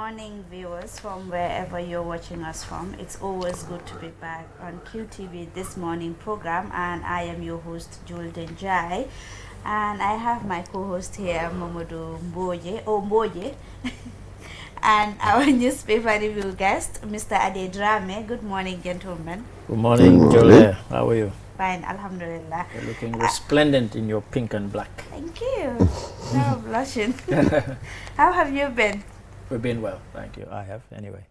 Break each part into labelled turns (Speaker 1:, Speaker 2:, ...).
Speaker 1: morning, viewers, from wherever you're watching us from. It's always good to be back on QTV This Morning program, and I am your host, Julden Jai. And I have my co-host here, Momodu Mboje, and our newspaper review guest, Mr. Ade Drame. Good morning, gentlemen.
Speaker 2: Good morning, Jole. How are you?
Speaker 1: Fine, alhamdulillah.
Speaker 2: You're looking resplendent in your pink and black.
Speaker 1: Thank you. Now blushing. How have you been?
Speaker 2: We've been well, thank you. I have, anyway.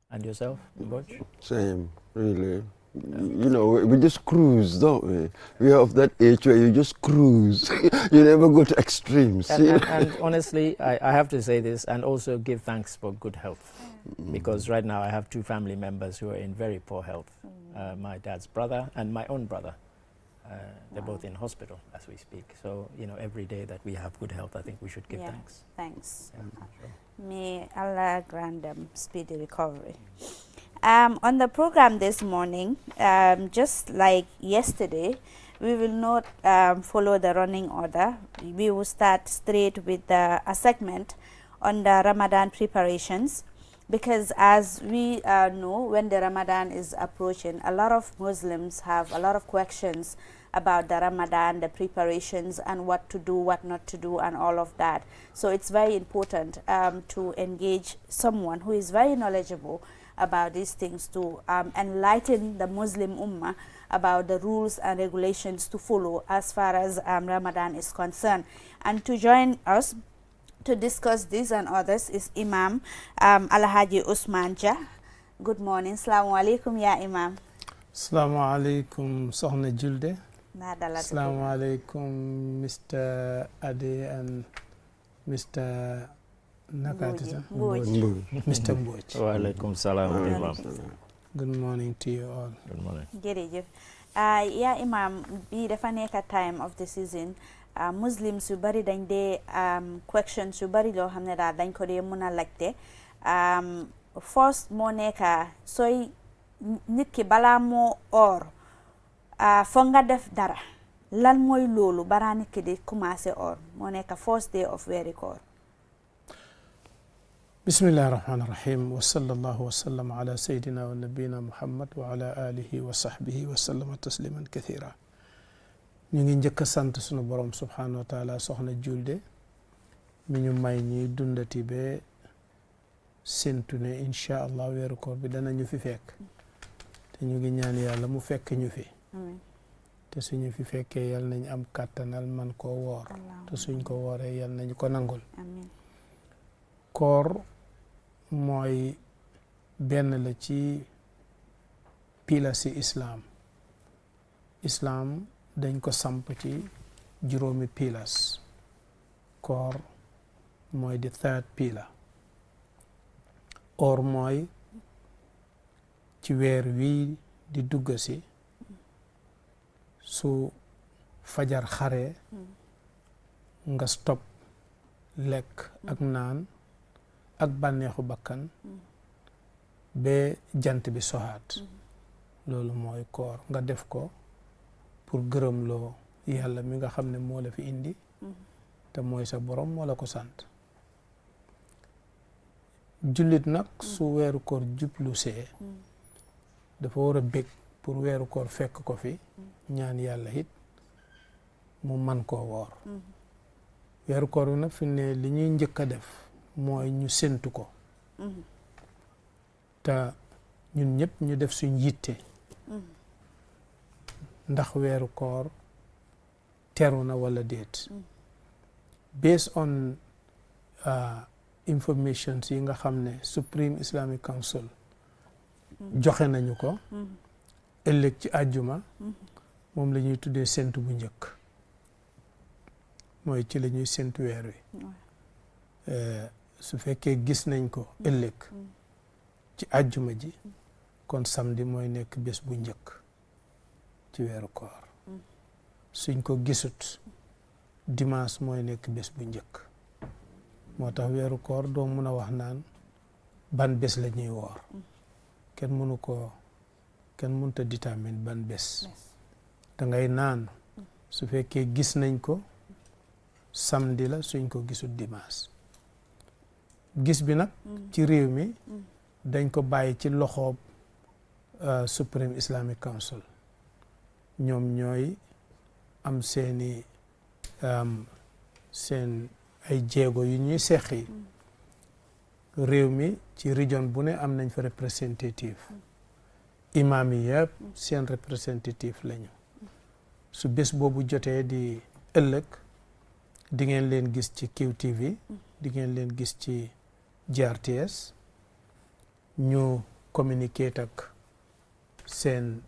Speaker 2: And yourself, Mboj?
Speaker 3: Same, really. You know, we just cruise, don't we? We are of that age where you just cruise. You never go to extremes.
Speaker 2: And honestly, I have to say this and also give thanks for good health. Because right now I have two family members who are in very poor health. My dad's brother and my own brother. They're both in hospital as we speak. So, you know, every day that we have good health, I think we should give thanks.
Speaker 1: Thanks.
Speaker 2: Yeah, sure.
Speaker 1: May Allah grant them speedy recovery. On the program this morning, just like yesterday, we will not follow the running order. We will start straight with a segment on the Ramadan preparations, because as we know, when the Ramadan is approaching, a lot of Muslims have a lot of questions about the Ramadan, the preparations, and what to do, what not to do, and all of that. So it's very important to engage someone who is very knowledgeable about these things, to enlighten the Muslim Ummah about the rules and regulations to follow as far as Ramadan is concerned. And to join us to discuss this and others is Imam Alhaji Usman Jah. Good morning. Assalamu alaikum, ya Imam.
Speaker 4: Assalamu alaikum, Sohna Julde.
Speaker 1: Assalamu
Speaker 4: alaikum, Mr. Ade and Mr. Nakatita. Mr. Mboj.
Speaker 2: Wa alaikum salam.
Speaker 4: Good morning to you all.
Speaker 2: Good morning.
Speaker 1: Jerejef. Ya Imam, bi dafa nekk time of the season. Muslims yu bari dañ dee questions yu bari loo xam ne daal dañ ko dee mën a laajte. First moo nekk sooy nit ki balaa moo or foog nga def dara lan mooy loolu balaa nit ki di commencé or moo nekk first day of weeri koor.
Speaker 4: Bismillahi rahmani rahim wa sallallahu wa sallam ala sayyidina wa nabina Muhammad wa ala alihi wa sahbihi wa sallama tasliman kathira. ñu ngi njëkk a sant sunu borom subhanahu wa taala, soxna Julde mi ñu may ñuy dundati be séntu ne incha allah weeru koor bi danañu fi fekk te ñu ngi ñaan yàlla mu fekk ñu fi te suñu fi fekkee yal nañ am kàttanal man koo woor te suñ ko wooree yal nañu ko nangul. koor mooy benn la ci pila si islaam dañ ko samp ci juróomi pilas. koor mooy di third pila. or mooy ci weer wii di dugg si su fajar xare nga stop lekk ak naan ak bànneexu bakkan ba jant bi soxaat. loolu mooy koor nga def ko pour gërëm loo yàlla mi nga xam ne moo la fi indi te mooy sa borom moo la ko sant. jullit nag su weeru koor jublu see dafa war a bég pour weeru koor fekk ko fi ñaan yàlla it mu man koo woor. weeru koor bi nag fi ne li ñuy njëkk a def mooy ñu séntu ko te ñun ñëpp ñu def suñ yitte ndax weeru koor teru na wala déet. based on information yi nga xam ne Supreme Islamic Council joxe nañu ko ëllëg ci àjjuma moom la ñuy tuddee séntu bu njëkk, mooy ci la ñuy séntu weer wi. su fekkee gis nañ ko ëllëg ci àjjuma ji kon samedi mooy nekk bés bu njëkk ci weeru koor. suñ ko gisut dimanche mooy nekk bés bu njëkk. moo tax weeru koor doo mun a wax naan ban bés la ñuy woor. kenn mënut a détermine ban bés. da ngay naan su fekkee gis nañ ko samedi la, suñ ko gisul dimanche. gis bi nag ci réew mi dañ ko bàyyi ci loxoob Supreme Islamic Council ñoom ñooy am seen ay jéego yu ñuy seqi réew mi ci région bu ne am nañ fa représentative imam yi yëpp seen représentative lañu su bés boobu jotee di ëllëg di ngeen leen gis ci QTV di ngeen leen gis ci GRTS ñu communiquer ak seen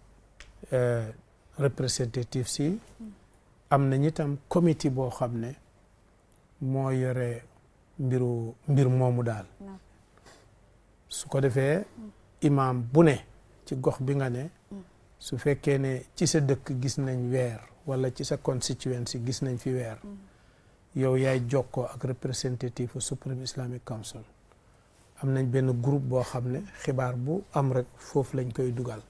Speaker 4: représentative si am nañ itam comité boo xam ne moo yore mbir moomu daal su ko defee imam bu ne ci gox bi nga ne su fekkee ne ci sa dëkk gis nañ weer wala ci sa constituency gis nañ fi weer yow yaay jokkoo ak représentative Supreme Islamic Council am nañ benn groupe boo xam ne xibaar bu am rek foofu lañ koy dugal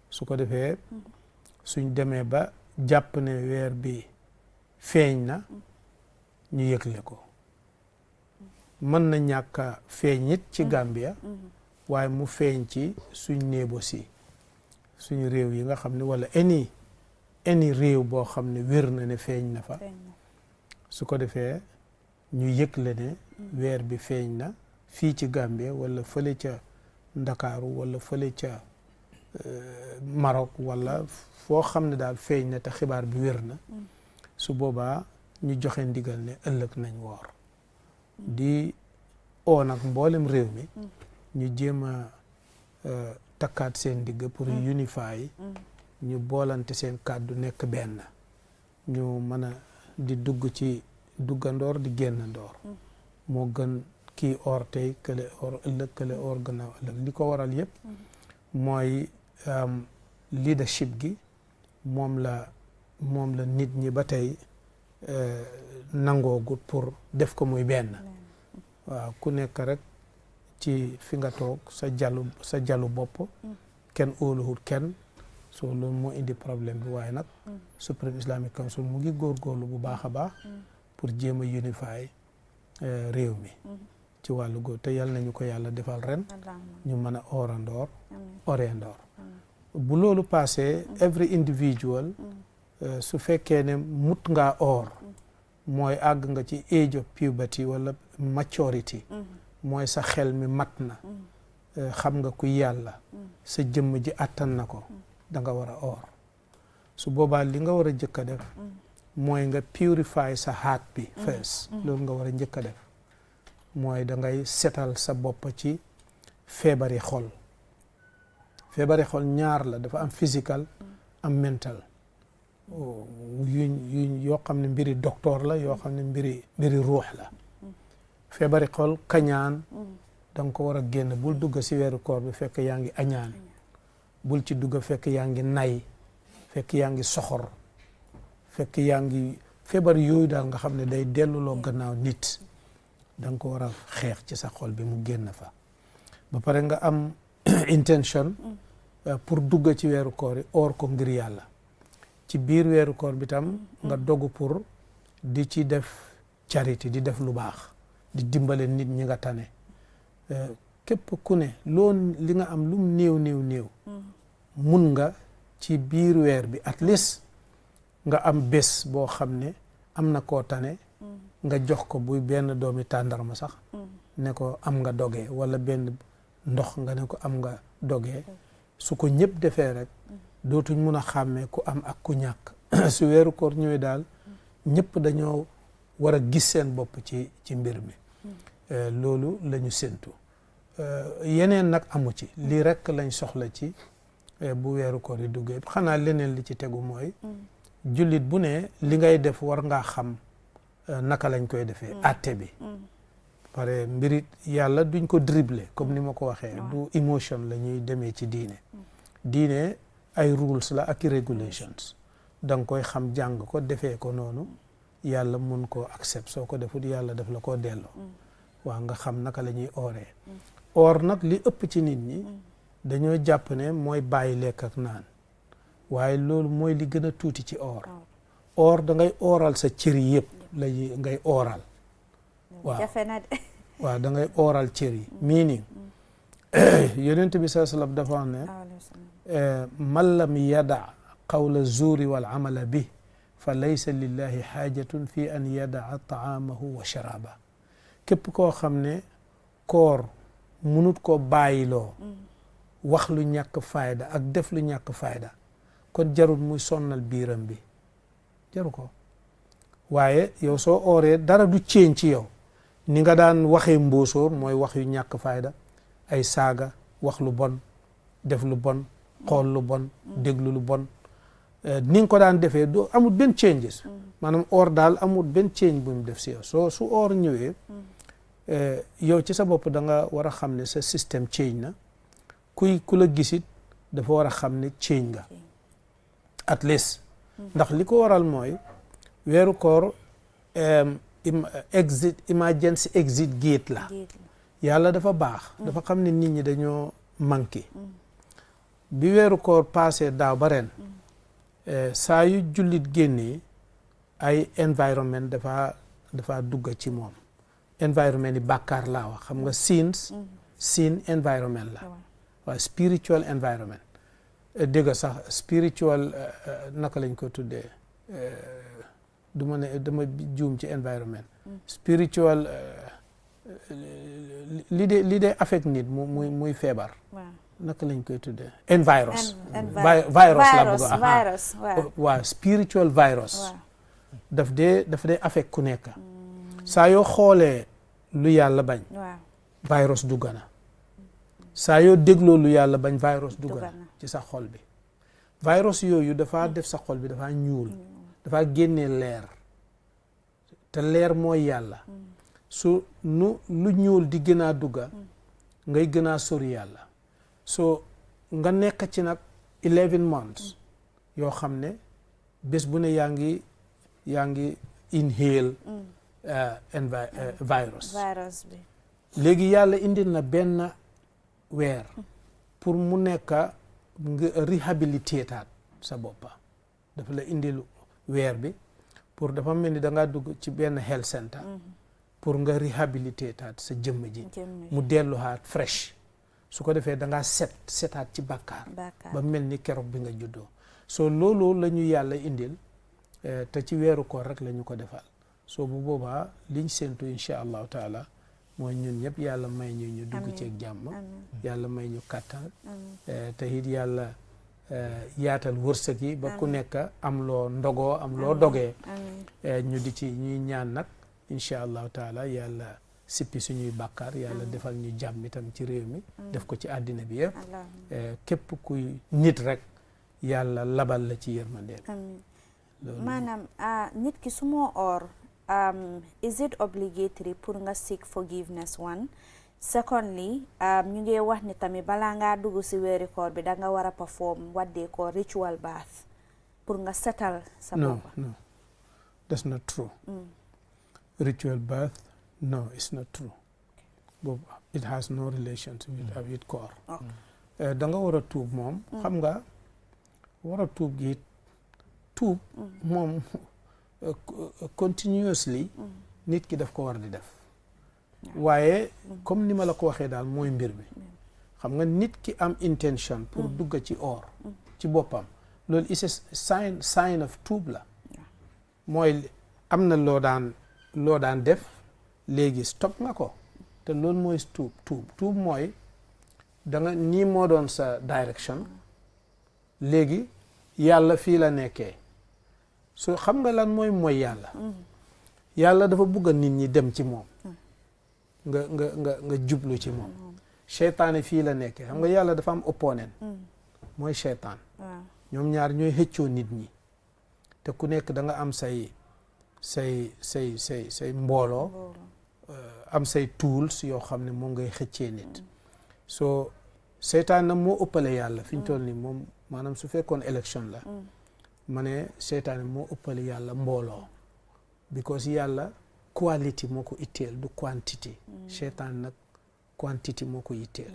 Speaker 4: su ko defee suñ demee ba jàpp ne weer bi feeñ na ñu yëgle ko mën na ñàkk a feeñ it ci Gambia waaye mu feeñ ci suñ néebo si suñu réew yi nga xam ne wala any réew boo xam ne wér na ne feeñ na fa su ko defee ñu yëgle ne weer bi feeñ na fii ci Gambia wala fële ca Ndakaaru wala fële ca Maroc wala foo xam ne daal feeñ na te xibaar bi wér na su boobaa ñu joxe ndigal ne ëllëg nañ woor di oo nag mboolem réew mi ñu jéem a takkaat seen digg pour unify ñu boolante seen kàddu nekk benn ñu mën a di dugg ci duggandoor di génnandoor moo gën kii or tey kële or ëllëg kële or gannaaw ëllëg li ko waral yëpp mooy leadership gi moom la nit ñi ba tey nangoogut pour def ko muy benn waaw ku nekk rek ci fi nga toog sa jalu bopp kenn óoluwut kenn so loolu moo indi problème bi waaye nag Supreme Islamic Council mu ngi góorgóorlu bu baax a baax pour jéem a unify réew mi ci wàllu góor te yal nañu ko yàlla defal ren ñu mën a orendoor bu loolu passé every individual su fekkee ne mut ngaa or mooy àgg nga ci age of puberty wala maturity mooy sa xel mi mat na xam nga ku yàlla sa jëmm ji attan na ko da nga war a or su boobaa li nga war a njëkk a def mooy nga purify sa heart bi first loolu nga war a njëkk a def mooy da ngay setal sa bopp ci feebari xol ñaar la dafa am physical am mental yuñ yoo xam ne mbiri docteur la yoo xam ne mbiri ruux la feebari xol kañaan da nga ko war a génn bul dugg si weeru koor bi fekk yaa ngi añaan bul ci dugg fekk yaa ngi nay fekk yaa ngi soxor fekk yaa ngi feebar yooyu daal nga xam ne day delluloo gannaaw nit da nga ko war a xeex ci sa xol bi mu génn fa ba pare nga am intention pour dugg ci weeru koor yi or ko ngir yàlla ci biir weeru koor bi tam nga dogu pour di ci def charity di def lu baax di dimbale nit ñi nga tane képp ku ne loolu li nga am lum néew mun nga ci biir weer bi at least nga am bés boo xam ne am na koo tane nga jox ko buy benn doomi tàndarma sax ne ko am nga dogee wala benn ndox nga ne ko am nga dogee su ko ñëpp defee rek dootuñ mun a xàmmee ku am ak ku ñàkk su weeru koor ñëwee daal ñëpp dañoo war a gis seen bopp ci mbir mi loolu la ñu séntu yeneen nag amu ci lii rek lañ soxla ci bu weeru koor yi duggee xanaa leneen li ci tegu mooy jullit bu ne li ngay def war ngaa xam naka lañ koy defee atte bi pare mbirit yàlla duñ ko dribbler comme ni ma ko waxee du emotion la ñuy demee ci diine ay rules la ak regulations da nga koy xam jàng ko defee ko noonu yàlla mun koo accept soo ko defut yàlla daf la koo delloo waaw nga xam naka la ñuy ooree or nag li ëpp ci nit ñi dañoo jàpp ne mooy bàyyi lekk ak naan waaye loolu mooy li gën a tuuti ci or da ngay oral sa cër yëpp la ngay oral waaw
Speaker 1: jafe na de
Speaker 4: waaw da ngay ooral cër yi meaning yonent bi saa sallam dafa wax ne man lam yada qawla zuuri wal amala bi fa laysa lillahi xaajatun fi an yadaa taamahu wa sharaba képp koo xam ne koor munut koo bàyyiloo wax lu ñàkk fayda ak def lu ñàkk fayda kon jarul muy sonnal biiram bi jaru ko waaye yow soo ooree dara du ceeñ ci yow ni nga daan waxee mbóosóor mooy wax yu ñàkk fayda ay saaga wax lu bon def lu bon xool lu bon déglu lu bon ni nga ko daan defee doo amul benn changes maanaam oor daal amul benn change bu mu def si yow su oor ñëwee yow ci sa bopp da nga war a xam ne sa système change na ku la gisit dafa war a xam ne change nga at least ndax li ko waral mooy weeru koor emergency exit gate la yàlla dafa baax dafa xam ne nit ñi dañoo manqué bi weeru koor passé daaw ba ren saa yu jullit génnee ay environment dafa dugg ci moom environment yi bàkkaar laa wax xam nga sin environment la waaw spiritual environment dégg sax spiritual naka lañ ko tuddee du ma ne dama juum ci environment spiritual li dee affect nit muy feebar naka lañ koy tuddee virus la bëgg a waaw spiritual virus daf dee affect ku nekk saa yoo xoolee lu yàlla bañ virus dugg na saa yoo dégloo lu yàlla bañ virus dugg na ci sa xol bi virus yooyu dafa def sa xol bi dafa ñuul dafa génnee leer te leer mooy yàlla su lu ñuul di gën a dugga ngay gën a sori yàlla so nga nekk ci nag 11 months yoo xam ne bés bu ne yaa ngi inhale virus
Speaker 1: bi
Speaker 4: léegi yàlla indil na benn weer pour mu nekk nga réhabilité taat sa boppa dafa la indil weer bi pour dafa mel ni da ngaa dugg ci benn health center pour nga réhabilité taat sa jëmm ji mu delluwaat fresh su ko defee da ngaa setaat ci bàkkaar ba mel ni keroog bi nga juddoo so loolu la ñu yàlla indil te ci weeru koor rek la ñu ko defal so bu boobaa liñ séentu incha allahu taala mooy ñun ñëpp yàlla may ñu dugg ceeg jàmm yàlla may ñu kàttan te it yàlla yaatal wërsëg yi ba ku nekk am loo ndogoo am loo dogee ñu di ci ñuy ñaan nag incha allahu taala yàlla sippi suñuy bàkkaar yàlla defal ñu jàmm itam ci réew mi def ko ci àddina bi yëpp képp kuy nit rek yàlla labal la ci yërmandeem
Speaker 1: maanaam nit ki su moo oor is it obligatory pour nga seek forgiveness one secondly ñu ngi wax ni tamit balaa ngaa dugg si weeri koor bi da nga war a perform waddee ko ritual bath pour nga setal sa bopp
Speaker 4: no that's not true ritual bath no it's not true boobu it has no relations with koor da nga war a tuub moom xam nga war a tuub gi tuub moom continuously nit ki daf ko war di def waaye comme ni ma la ko waxee daal mooy mbir mi xam nga nit ki am intention pour dugg ci oor ci boppam loolu is a sign of tuub la mooy am na loo daan def léegi stop nga ko te loolu mooy tuub mooy da nga nii moo doon sa direction léegi yàlla fii la nekkee so xam nga lan mooy yàlla dafa bugg a nit ñi dem ci moom nga jublu ci moom seytaane fii la nekkee xam nga yàlla dafa am opponent mooy seytaan ñoom ñaar ñooy xëccoo nit ñi te ku nekk da nga am say mbooloo am say tools yoo xam ne moom ngay xëccee nit so seytaan nag moo ëppale yàlla fi ñu toll nii moom maanaam su fekkoon élection la ma ne seytaane moo ëppale yàlla mbooloo because yàlla quality moo ko itteel du quantity seytaan nag quantity moo ko itteel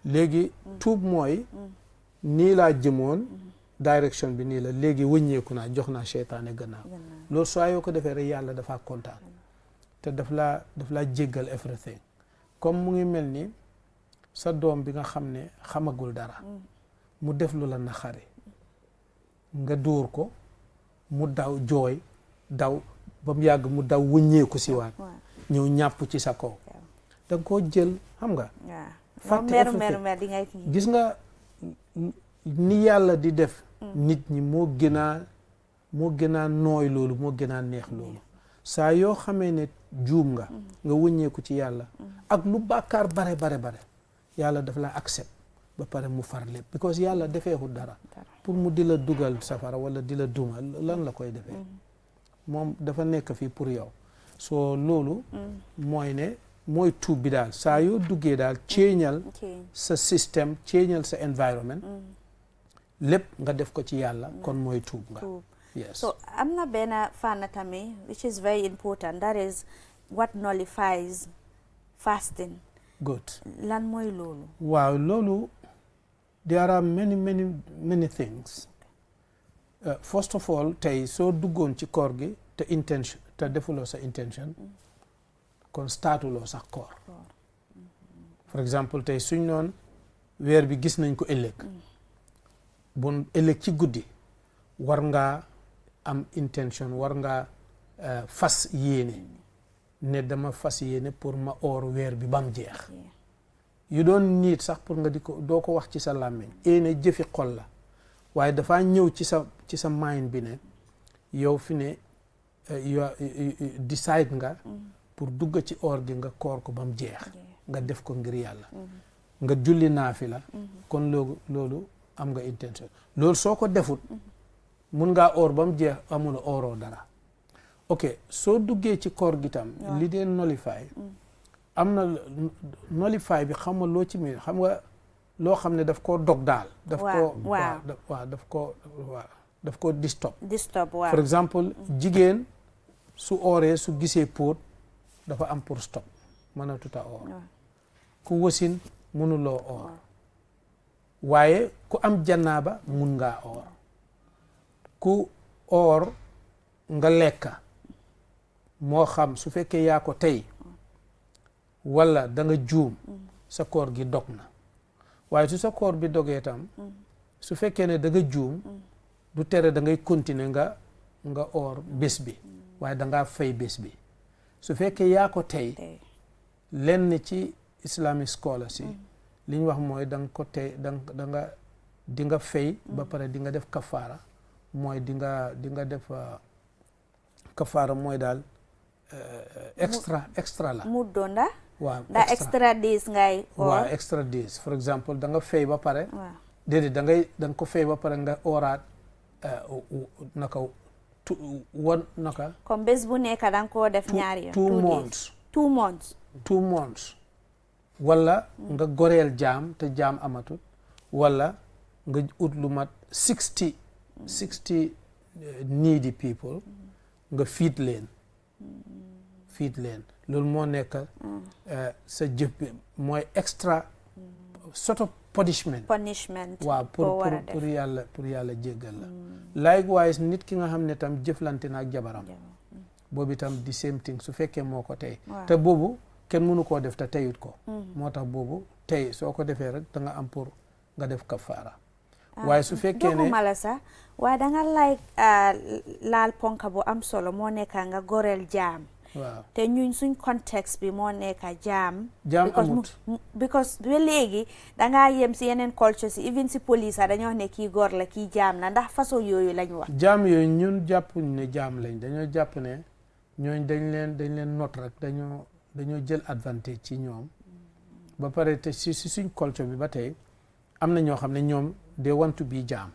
Speaker 4: léegi tuub mooy nii laa jëmoon direction bi nii la léegi wëññeeku naa jox naa seytaane gannaaw loolu soo yoo ko defee rek yàlla dafa kontaan te daf laa jéggal everything comme mu ngi mel ni sa doom bi nga xam ne xamagul dara mu def lu la naxari nga dóor ko mu daw jooy daw ba mu yàgg mu daw wëññeeku si waat ñëw ñàpp ci sa kaw da nga koo jël xam nga fàtte gis nga ni yàlla di def nit ñi moo gën a nooy loolu moo gën a neex loolu saa yoo xamee ne juum nga wëññeeku ci yàlla ak lu bàkkaar bare yàlla daf la accept ba pare mu far lépp because yàlla defeexul dara pour mu di la dugal safara wala di la duma lan la koy defee moom dafa nekk fii pour yow soo loolu mooy tuub bi daal saa yoo duggee daal ceeñal sa système ceeñal sa environment lépp nga def ko ci yàlla kon mooy tuub nga yes
Speaker 1: so am na benn fànn tamit which is very important, that is what nullifies fasting.
Speaker 4: Good.
Speaker 1: lan mooy loolu?
Speaker 4: waaw loolu there are many things. First of all tey soo duggoon ci koor gi te defuloo sa intention kon startuloo sax koor. For example tey suñ noon weer bi gis nañ ko ëllëg bon ëllëg ci guddi war ngaa am intention war ngaa fas yéene ne dama fas yéene pour ma oor weer bi bam jeex. yu doon niit sax pour nga doo ko wax ci sa làmmiñ yéene jëfi xol la waaye dafaa ñëw ci sa mind bi ne yow fi ne decide nga pour dugg ci oor gi nga koor ko bam jeex nga def ko ngir yàlla nga julli naafila kon loolu am nga intention loolu soo ko defut mun ngaa oor bam jeex amula ooroo dara. ok soo duggee ci koor gi tam li dee nullify am na nullify bi xam nga loo ci mi xam nga loo xam ne daf koo dog daal daf ko distop for exemple jigéen su ooree su gisee póot dafa am pour stop mën a tuta oor ku wasin mënuloo oor waaye ku am jannaaba mun ngaa oor ku oor nga lekka moo xam su fekkee yaa ko tey wala da nga juum sa koor gi dog na waaye su sa koor bi dogee tam su fekkee ne da nga juum du tere da ngay continuer nga oor bés bi waaye da ngaa fay bés bi su fekkee yaa ko tey lenn ci islamic scholars yi li ñu wax mooy da nga ko tey di nga fay ba pare di nga def kafaara mooy di nga def kafaara mooy daal extra la
Speaker 1: mu donda
Speaker 4: waaw
Speaker 1: da extra days ngay
Speaker 4: waaw extra days for example da nga fay ba pare déedéet da nga ko fay ba pare nga ooraat naka
Speaker 1: comme bés bu nekk da nga koo def ñaari yoon
Speaker 4: 2 months wala nga goreel jaam te jaam amatut wala nga ut lu mat 60 needy people nga feed leen loolu moo nekk sa jëf bi mooy extra sort of punishment waaw pour yàlla jéggal la likewise nit ki nga xam ne tam jëflante na ak jabaram boobu itam the same thing su fekkee moo ko tey te boobu kenn mënu koo def te teyut ko moo tax boobu tey soo ko defee rek da nga am pour nga def kafaara waaye su fekkee ne
Speaker 1: mala sax waaye da nga laal ponka bu am solo moo nekk nga goreel jaam
Speaker 4: waaw
Speaker 1: te ñun suñ contexte bi moo nekk jaam
Speaker 4: amut
Speaker 1: because ba léegi dangaa yem si yeneen culture si even si police dañoo wax ne kii góor la kii jaam la ndax façon yooyu lañ wax
Speaker 4: jaam yooyu ñun jàppuñ ne jaam lañ dañoo jàpp ne ñooñ dañ leen not rek dañoo jël advantage ci ñoom ba pare te si suñ culture bi ba tey am na ñoo xam ne ñoom they want to be jaam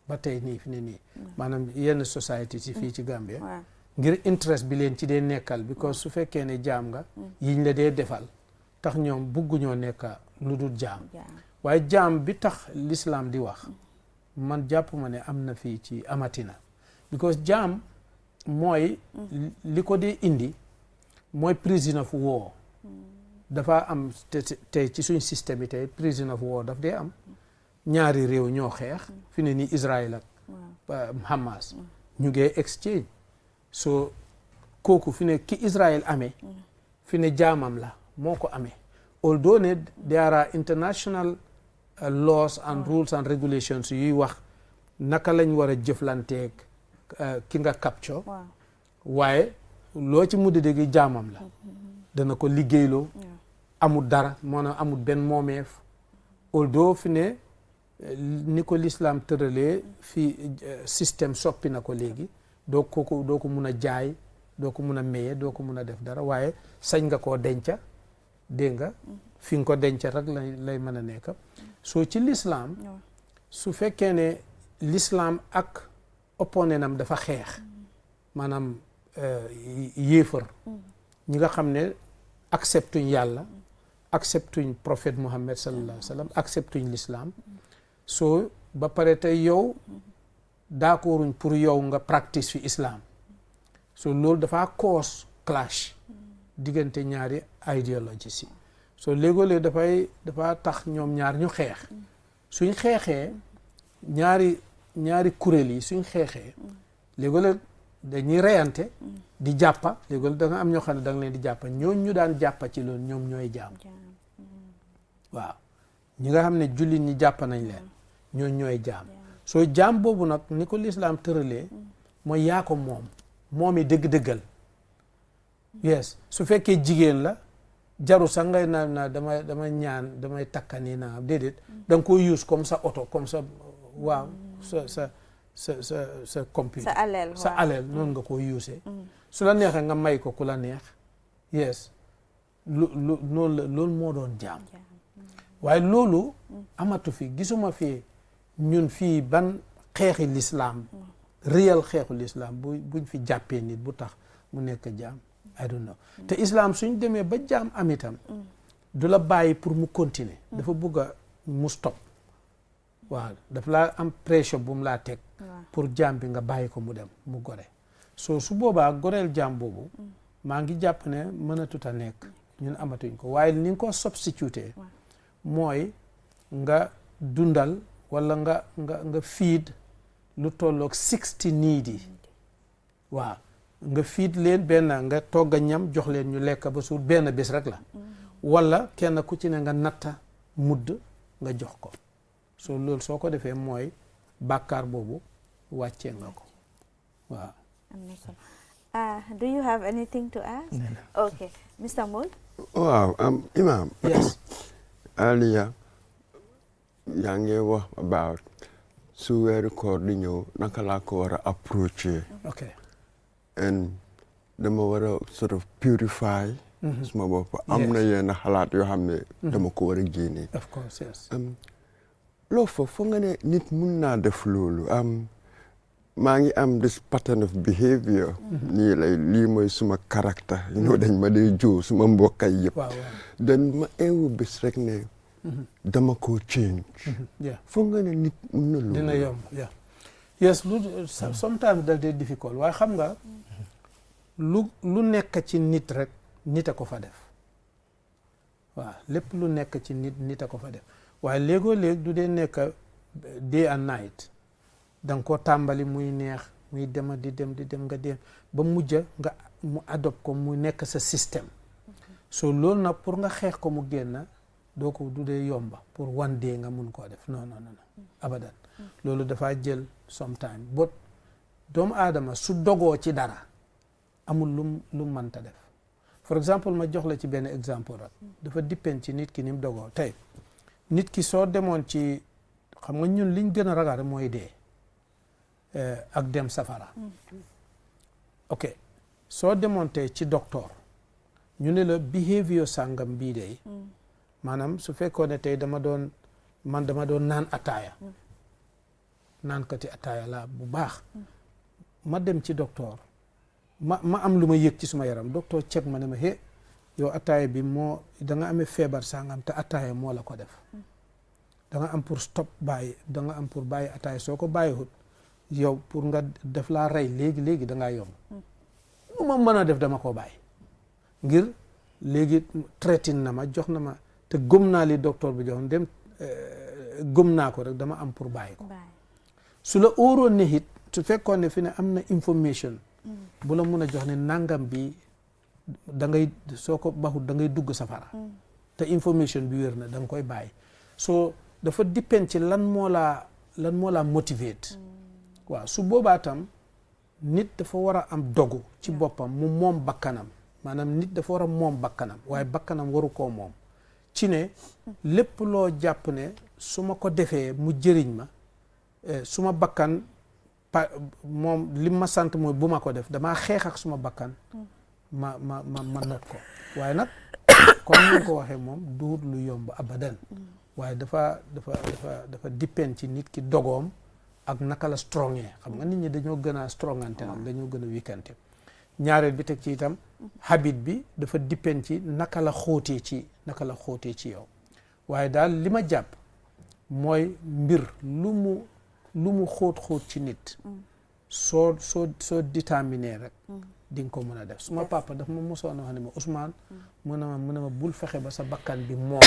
Speaker 4: ba tey nii fi ne nii maanaam yenn society si fii ci Gambia ngir interest bi leen ci dee nekkal because su fekkee ne jaam nga yiñ la dee defal tax ñoom bugguñoo nekka lu dul jaam waaye jaam bi tax l'islam di wax man jàpp ma ne am na fii ci amatina because jaam mooy li ko dee indi mooy prisoner of war dafa am tey ci suñ système yi tey prisoner of war daf dee am ñaari réew ñoo xeex fi ne nii Israël ak Hamas ñu ngee exchange so kooku fi ne ki Israël amee fi ne jaamam la moo ko amee although ne there are international laws and rules and regulations yuy wax naka lañ war a jëflanteeg ki nga capture waaye loo ci muddi dégg jaamam la dana ko liggéeyloo amul dara maanaam amul benn moomeef although fi ne ni ko l'islam tëralee fii système soppi na ko léegi doo ko mun a jaay doo ko mun a maye doo ko mun a def dara waaye sañ nga koo denca dégg nga fi nga ko denca rek lay mën a nekk soo ci l'islam su fekkee ne l'islam ak opponent am dafa xeex maanaam yéefar ñi nga xam ne acceptuñ yàlla acceptuñ prophète Muhammad sallallahu alayhi wa sallam acceptuñ l'islam soo ba pare tey yow d'accorduñ pour yow nga practice fi islam so loolu dafa cause clash diggante ñaari idéologie si so léegoo-léeg dafa tax ñoom ñaar ñu xeex suñ xeexee ñaari kuréel yi suñ xeexee léegoo-léeg dañuy reyante di jàppa léegoo-léeg da nga am ñoo xam ne da nga leen di jàppa ñu daan jàppa ci loolu ñoom ñooy jaam waaw ñi nga xam ne jullit ñi jàpp nañ leen ñooy jaam soo jaam boobu nag ni ko l'islam tëralee mooy yaa ko moom yi dëgg-dëggal yes su fekkee jigéen la jaru sax ngay na damay takkani naa déedéet da nga ko use comme sa oto comme sa waaw sa computer sa aleel noonu nga ko use su la neexee nga may ko ku la neex yes loolu moo doon jaam waaye loolu amatu fi gisuma fi ñun fii ban xeexi l'islam réel xeexu l'islam buñ fi jàppee nit bu tax mu nekk jaam I don't know te islam suñ demee ba jaam am itam du la bàyyi pour mu continuer dafa bëgg a mu stop waaw dafa laa am pression bu mu laa teg pour jaam bi nga bàyyi ko mu dem mu gore soo su boobaa goreel jaam boobu maa ngi jàpp ne mënatut a nekk ñun amatuñ ko waaye ni nga ko substituté mooy nga dundal wala nga feed lu tolloog 60 needy waaw nga feed leen benn nga togg a ñam jox leen ñu lekk ba suur benn bés rek la wala kenn ku ci ne nga natta mudd nga jox ko so loolu soo ko defee mooy bàkkaar boobu wàccee nga ko waaw.
Speaker 1: Do you have anything to ask? No. Okay, Mr. Moy.
Speaker 3: Wow, Imam.
Speaker 4: Yes.
Speaker 3: Earlier, yaa ngi wax about su weeru koor di ñëw naka laa ko war a approacher.
Speaker 4: Okay.
Speaker 3: And dama war a sort of purify. suma bopp am na yenn xalaat yoo xam ne dama ko war a génne.
Speaker 4: Of course, yes.
Speaker 3: loo foo nga ne nit mun naa def loolu maa ngi am this pattern of behavior. nii lii mooy suma caractère dañ ma dee joo suma mbokkay yëpp. dan ma eewu bés rek ne dama ko change. foo nga ne nit mun na loolu.
Speaker 4: dina yomb yes sometimes that is difficult waaye xam nga lu nekk ci nit rek nit a ko fa def waaw lépp lu nekk ci nit a ko fa def waaye léegoo-léeg du dee nekk day and night danga ko tàmbali muy neex muy dema di dem nga dem ba mujj nga mu adopt ko mu nekk sa système so loolu nag pour nga xeex ko mu génn doo ko du dee yomba pour one day nga mun koo def non abadan loolu dafa jël sometime but doomu aadama su dogoo ci dara amul lu mënta def for exemple ma jox la ci benn exemple rek dafa dépend ci nit ki ni mu dogoo tey nit ki soo demoon ci xam nga ñun liñ gën a ragal mooy dee ak dem safara ok soo demoon tey ci docteur ñu ne la behavior sàngam bii de maanaam su fekkoon ne tey dama doon naan ataaya naan kati ataaya la bu baax ma dem ci docteur ma am lu ma yëg ci suma yaram docteur check ma ne ma yow ataaya bi da nga amee feebar sàngam te ataaya moo la ko def da nga am pour stop bàyyi da nga am pour bàyyi ataaya soo ko bàyyiwut yow pour nga def laa rey léegi da ngaa yomb lu ma mën a def dama ko bàyyi ngir léegi traité na ma jox na ma te gëm naa li docteur bi jox dem gëm naa ko rek dama am pour bàyyi ko su la óoroon ne it su fekkoon ne fi ne am na information bu la mun a jox ne nangam bi da ngay soo ko baxut da ngay dugg safara te information bi wér na da nga koy bàyyi so dafa dépend ci lan moo la motivate waaw su boobaa tam nit dafa war a am dogu ci boppam mu moom bakkanam maanaam nit dafa war a moom bakkanam waaye bakkanam waru koo moom ci ne lépp loo jàpp ne su ma ko defee mu jëriñ ma suma bakkan moom li ma sant mooy bu ma ko def damaa xeex ak suma bakkan ma not ko waaye nag comme ni ko waxee moom duut lu yomb abadan waaye dafa dépend ci nit ki dogoom ak naka la strongé xam nga nit ñi dañoo gën a strongante nag dañoo gën a weakante ñaareel bi teg ci itam habit bi dafa dépend ci naka la xóotee ci yow waaye daal li ma jàpp mooy mbir lu mu xóot ci nit soo déterminé rek di nga ko mën a def suma papa daf ma mosoon a wax ne ma Ousmane mu ne ma bul fexe ba sa bakkan bi moom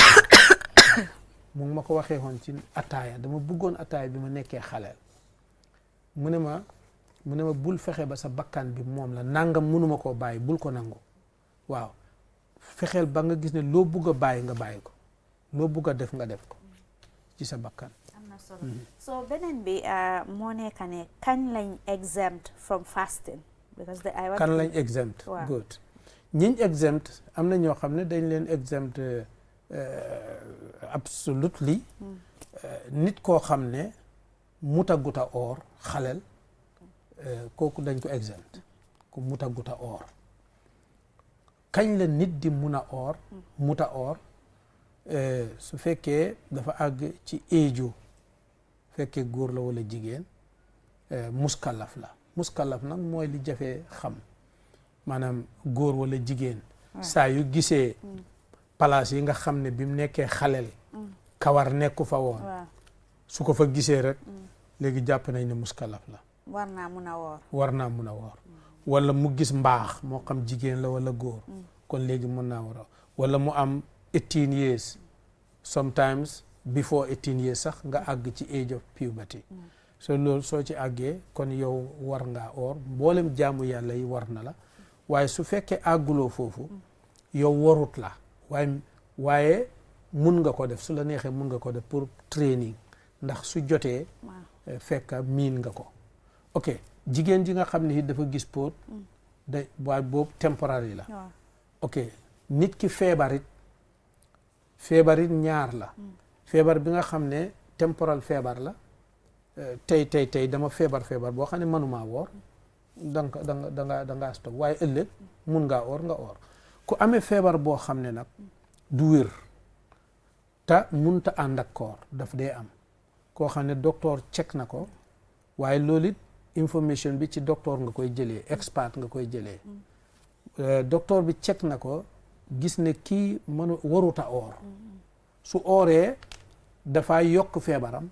Speaker 4: mu ngi ma ko waxee woon ci ataaya dama bëggoon ataaya bi ma nekkee xaleel mu ne ma bul fexe ba sa bakkan bi moom la nangam mënuma koo bàyyi bul ko nangu waaw fexeel ba nga gis ne loo bugg a bàyyi nga bàyyi ko loo bugg a def nga def ko ci sa bakkan.
Speaker 1: am na solo so beneen bi moo nekk ne kañ lañ exempt from fasting because kan
Speaker 4: lañ exempt good ñiñ exempt am na ñoo xam ne dañ leen exempt absolutely nit koo xam ne mutaguta or xalel kooku dañ ko exempt ku mutaguta or kañ la nit di mun a or muta or su fekkee dafa àgg ci eeju fekkee góor la wala jigéen muskalaf la muskalaf nag mooy li jafee xam maanaam góor wala jigéen saa yu gisee palaas yi nga xam ne bi mu nekkee xalel kawar nekku fa woon su ko fa gisee rek léegi jàpp nañ ne muskalaf la
Speaker 1: war naa mun a woor
Speaker 4: wala mu gis mbaax moo xam jigéen la wala góor kon léegi mun naa war a wala mu am 18 years sometimes before 18 years sax nga àgg ci age of puberty so loolu soo ci àggee kon yow war ngaa oor mboolem jaamu yàlla yi war na la waaye su fekkee àgguloo foofu yow warut la waaye mun nga ko def su la neexee mun nga ko def pour training ndax su jotee fekk miin nga ko ok jigéen ji nga xam ne it dafa gis póot waaye boobu temporary la ok nit ki feebar it ñaar la feebar bi nga xam ne temporal feebar la tey dama feebar boo xam ne mënumaa woor da nga stop waaye ëllëg mun ngaa oor nga oor ku amee feebar boo xam ne nag du wér te munta ànd ak koor daf dee am koo xam ne docteur check na ko waaye loolu it information bi ci docteur nga koy jëlee expert nga koy jëlee docteur bi check na ko gis ne kii waruta oor su ooree dafay yokk feebaram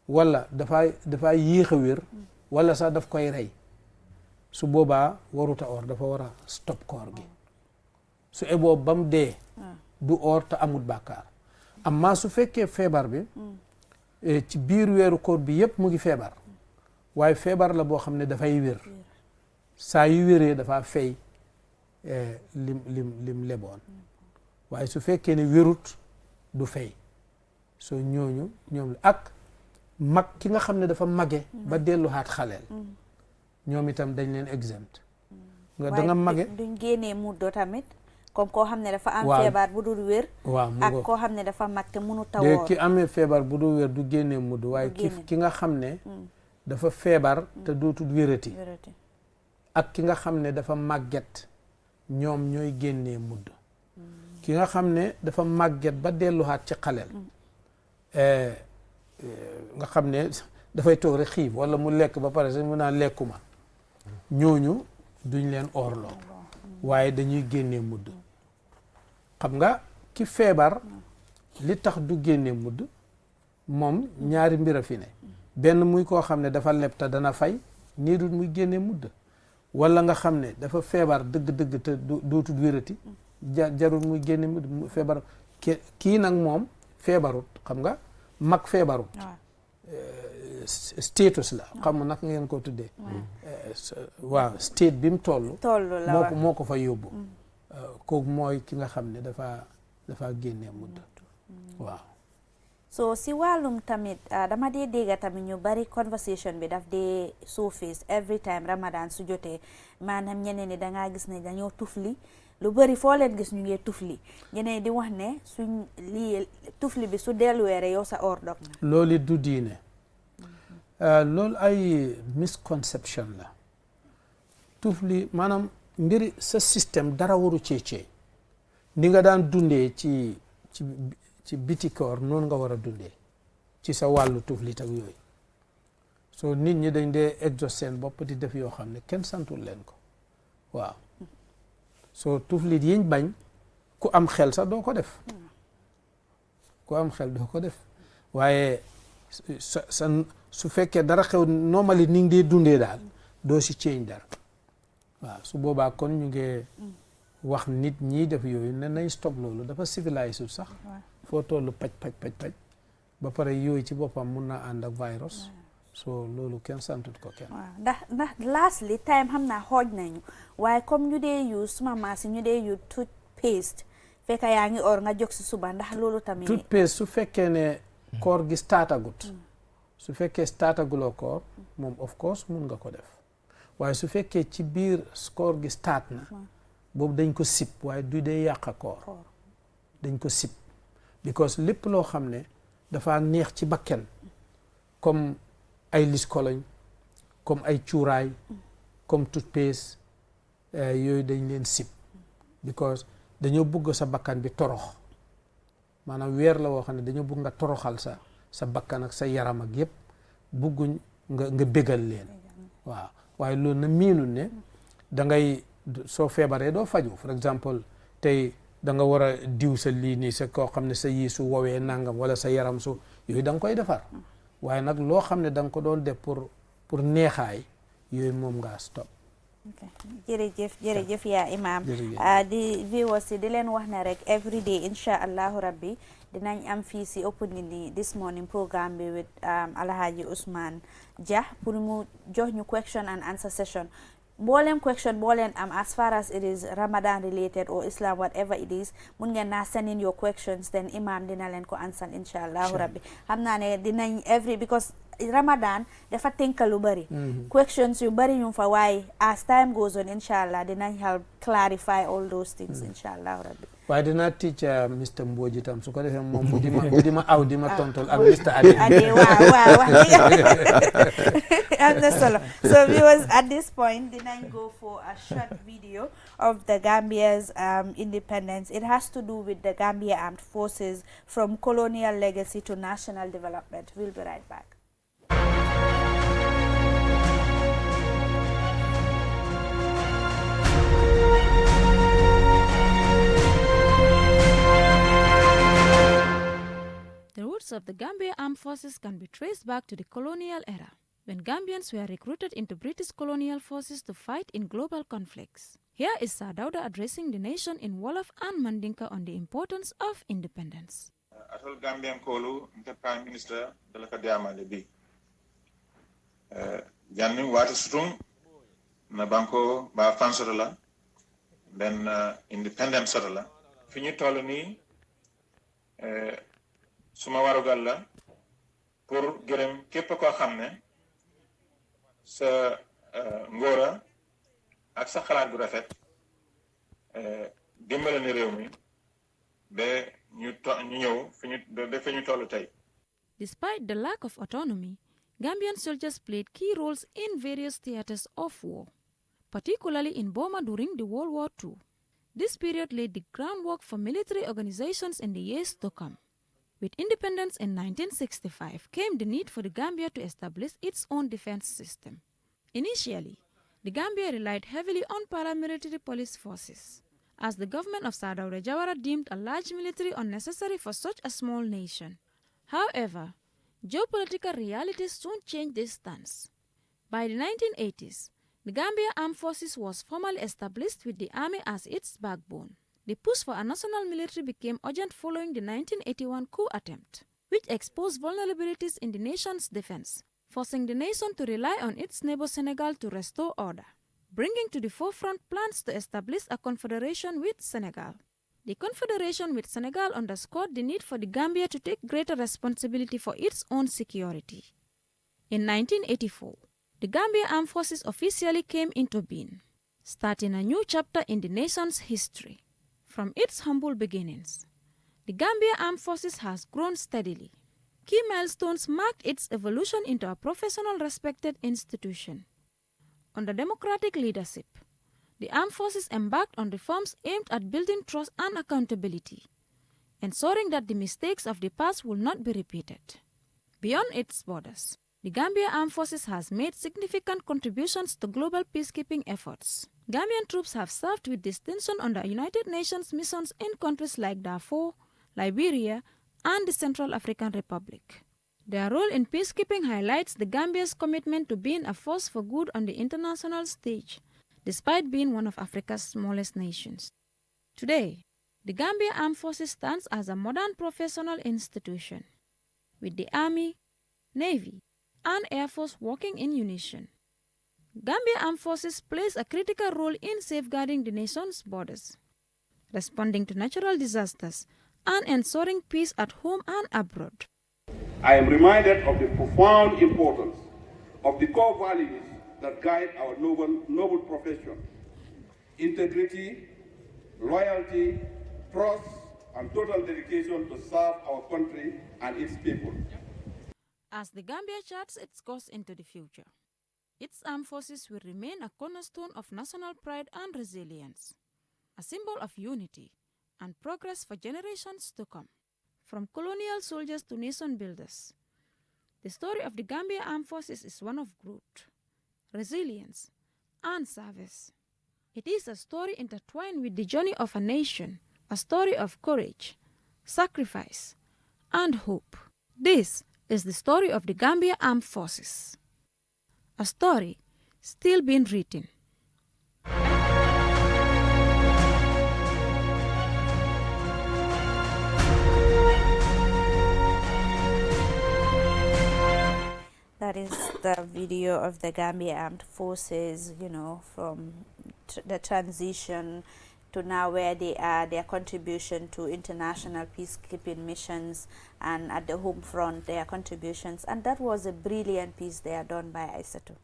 Speaker 4: wala dafay yéex a wér wala sax daf koy rey su boobaa waruta oor dafa war a stop koor gi su eboo ba mu dee du oor te amul bàkkaar amma su fekkee feebar bi ci biir weeru koor bi yépp mu ngi feebar waaye feebar la boo xam ne dafay wér saa yu wéree dafa fay lim leboon waaye su fekkee ne wérut du fay soo ñoom la ak mag ki nga xam ne dafa mage ba delluwaat xaleel ñoom itam dañ leen exempt nga da nga mage
Speaker 1: duñ génnee muddo tamit comme koo xam ne dafa am feebar bu dul wér ak koo xam ne dafa mag te mënut a woor
Speaker 4: ki amee feebar bu dul wér du génnee mudd waaye ki nga xam ne dafa feebar te dootul wérati ak ki nga xam ne dafa màgget ñoom ñooy génnee mudd ki nga xam ne dafa màgget ba delluwaat ci xaleel nga xam ne dafay toog rek xiif wala mu lekk ba pare sax mu naan lekkuma ñooñu duñ leen oorloo waaye dañuy génnee mudd xam nga ki feebar li tax du génnee mudd moom ñaari mbir a fi ne benn muy koo xam ne dafa leb te dana fay nii du muy génnee mudd wala nga xam ne dafa feebar dëgg-dëgg te dootul wérati jarul muy génne mudd feebar kii nag moom feebarut xam nga mag feebarut status la xam naka ngeen ko tuddee waaw state bi mu toll moo ko fa yóbbu kooku mooy ki nga xam ne dafa génnee mudda waaw
Speaker 1: so si wàllum tamit dama dee dégga tamit ñu bari conversation bi daf dee surface every time Ramadan su jotee maanaam ñeneen ni dangaa gis ne dañoo tufli lu bari foo leen gis ñu ngi tufli ñeneen di wax ne suñ lii tufli bi su delluweere yow sa or dog na
Speaker 4: loolu du diine loolu ay misconception la tufli maanaam mbiri sa système dara waru ceecee ni nga daan dundee ci biti koor noonu nga war a dundee ci sa wàllu tuflit ak yooyu so nit ñi dañ dee exhaust seen bopp di def yoo xam ne kenn santul leen ko waaw so tuflit yiñ bañ ku am xel sax doo ko def ku am xel doo ko def waaye su fekkee dara xew normally ni ngi dee dundee daal doo si change dara waaw su boobaa kon ñu ngi wax nit ñi def yooyu ne nañ stop loolu dafa civilisé sax foo tollu paj ba pare yooyu ci boppam mun naa ànd ak virus so loolu kenn santut ko kenn
Speaker 1: ndax lastly time xam naa xooj nañu waaye comme ñu dee use suma maas ñu dee use toothpaste fekk yaa ngi or nga jóg si suba ndax loolu tamit
Speaker 4: toothpaste su fekkee ne koor gi startagut su fekkee startaguloo koor moom of course mun nga ko def waaye su fekkee ci biir koor gi start na boobu dañ ko sip waaye du dee yàq koor dañ ko sip because lépp loo xam ne dafa neex ci bakken comme ay liskoloñ comme ay cuuraay comme toothpaste yooyu dañ leen sip because dañoo bëgg sa bakkan bi torox maanaam weer la woo xam ne dañoo bëgg nga toroxal sa bakkan ak sa yaram ak yépp bëgguñ nga bégal leen waaw waaye loolu na miinul ne da ngay soo feebaree doo faju for exemple tey da nga war a diw sa lii nii sa koo xam ne sa yii su wowee nangam wala sa yaram su yooyu da nga koy defar waaye nag loo xam ne da nga ko doon def pour neexaay yooyu moom ngaa stop
Speaker 1: jërëjëf yaa imam di viewers yi di leen wax ne rek every day insha allahu rabbi dinañ am fii si opening this morning programme bi with Alhaji Ousmane Jah pour mu jox ñu question and answer session booleen question booleen am as far as it is Ramadan related or Islam whatever it is mun ngeen naa send in your questions then imam dina leen ko answer insha allahu rabbi xam naa ne dinañ because Ramadan dafa tënka lu bari questions yu bari ñu fa waaye as time goes on inshallah dinañ help clarify all those things inshallah rabbi
Speaker 4: waaye dinaa teach Mr. Mbodji tam su ko defee moom mu di ma aw di ma tontol ak Mr. Ade
Speaker 1: waaw am na solo so viewers at this point dinañ go for a short video of the Gambia's independence. It has to do with the Gambia Armed Forces from colonial legacy to national development. We'll be right back.
Speaker 5: The roots of the Gambia Armed Forces can be traced back to the colonial era, when Gambians were recruited into British colonial forces to fight in global conflicts. Here is Sir Dawda addressing the nation in Wolof and Mandinka on the importance of independence.
Speaker 6: Atol Gambian Kolu, the Prime Minister, de la Kadiama Lebi. Janni wati strong na banko ba fan sotola, then independent sotola. Fini tolu ni suma warugal la pour gërëm képp koo xam ne sa ngóora ak sa xalaat bu rafet dimbale ni réew mi ba ñu ñëw fi ñu tollu tey.
Speaker 5: Despite the lack of autonomy, Gambian soldiers played key roles in various theaters of war, particularly in Burma during the World War II. This period laid the groundwork for military organizations in the years to come. With independence in 1965 came the need for the Gambia to establish its own defense system. Initially, the Gambia relied heavily on paramilitary police forces, as the government of Sir Dawda Jawara deemed a large military unnecessary for such a small nation. However, geopolitical realities soon changed this stance. By the 1980s, the Gambia Armed Forces was formally established with the army as its backbone. The push for a national military became urgent following the 1981 coup attempt, which exposed vulnerabilities in the nation's defense. forcing the nation to rely on its neighbor Senegal to restore order, bringing to the forefront plans to establish a confederation with Senegal. The confederation with Senegal underscored the need for the Gambia to take greater responsibility for its own security. In 1984, the Gambia Armed Forces officially came into being, starting a new chapter in the nation's history. From its humble beginnings, the Gambia Armed Forces has grown steadily. Key milestones marked its evolution into a professional, respected institution. Under democratic leadership, the armed forces embarked on reforms aimed at building trust and accountability, ensuring that the mistakes of the past will not be repeated. Beyond its borders, the Gambia Armed Forces has made significant contributions to global peacekeeping efforts. Gambian troops have served with distinction on the United Nations missions in countries like Darfur, Liberia, and the Central African Republic. Their role in peacekeeping highlights the Gambia's commitment to being a force for good on the international stage, despite being one of Africa's smallest nations. Today, the Gambia Armed Forces stands as a modern professional institution, with the Army, Navy, and Air Force working in unison. Gambia Armed Forces plays a critical role in safeguarding the nation's borders, responding to natural disasters, and ensuring peace at home and abroad.
Speaker 7: I am reminded of the profound importance of the core values that guide our noble profession: integrity, loyalty, trust, and total dedication to serve our country and its people.
Speaker 5: As the Gambia charts its course into the future, its armed forces will remain a cornerstone of national pride and resilience, a symbol of unity and progress for generations to come. From colonial soldiers to nation builders, the story of the Gambia Armed Forces is one of growth, resilience, and service. It is a story intertwined with the journey of a nation, a story of courage, sacrifice, and hope. This is the story of the Gambia Armed Forces, a story still being written.
Speaker 1: That is the video of the Gambia Armed Forces, from the transition to now where they are, their contribution to international peacekeeping missions, and at the home front, their contributions. And that was a brilliant piece there done by Aissatou.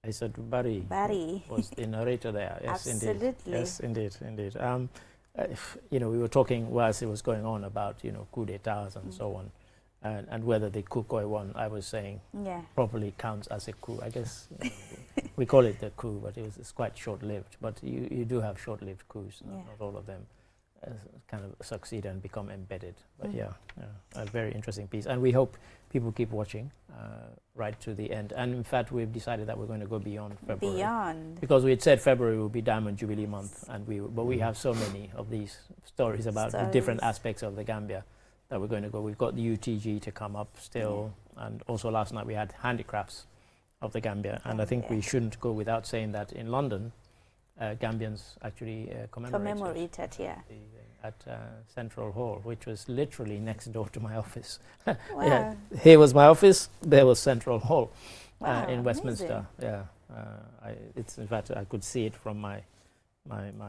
Speaker 2: Aissatou Barry was the narrator there. Yes,
Speaker 1: Absolutely.
Speaker 2: Indeed. Yes, indeed. We were talking whilst it was going on about, coup d'etats and so on. And whether the coup one, I was saying, properly counts as a coup. I guess we call it the coup, but it's quite short-lived. But you do have short-lived coups. Not all of them kind of succeed and become embedded. But a very interesting piece. And we hope people keep watching right to the end. And in fact, we've decided that we're going to go beyond February. Because we had said February will be Diamond Jubilee month, but we have so many of these stories about the different aspects of the Gambia that we're going to go. We've got the UTG to come up still, and also last night we had handicrafts of the Gambia, and I think we shouldn't go without saying that in London, Gambians actually commemorated at Central Hall, which was literally next door to my office.
Speaker 1: Wow.
Speaker 2: Here was my office, there was Central Hall in Westminster. It's in fact I could see it from my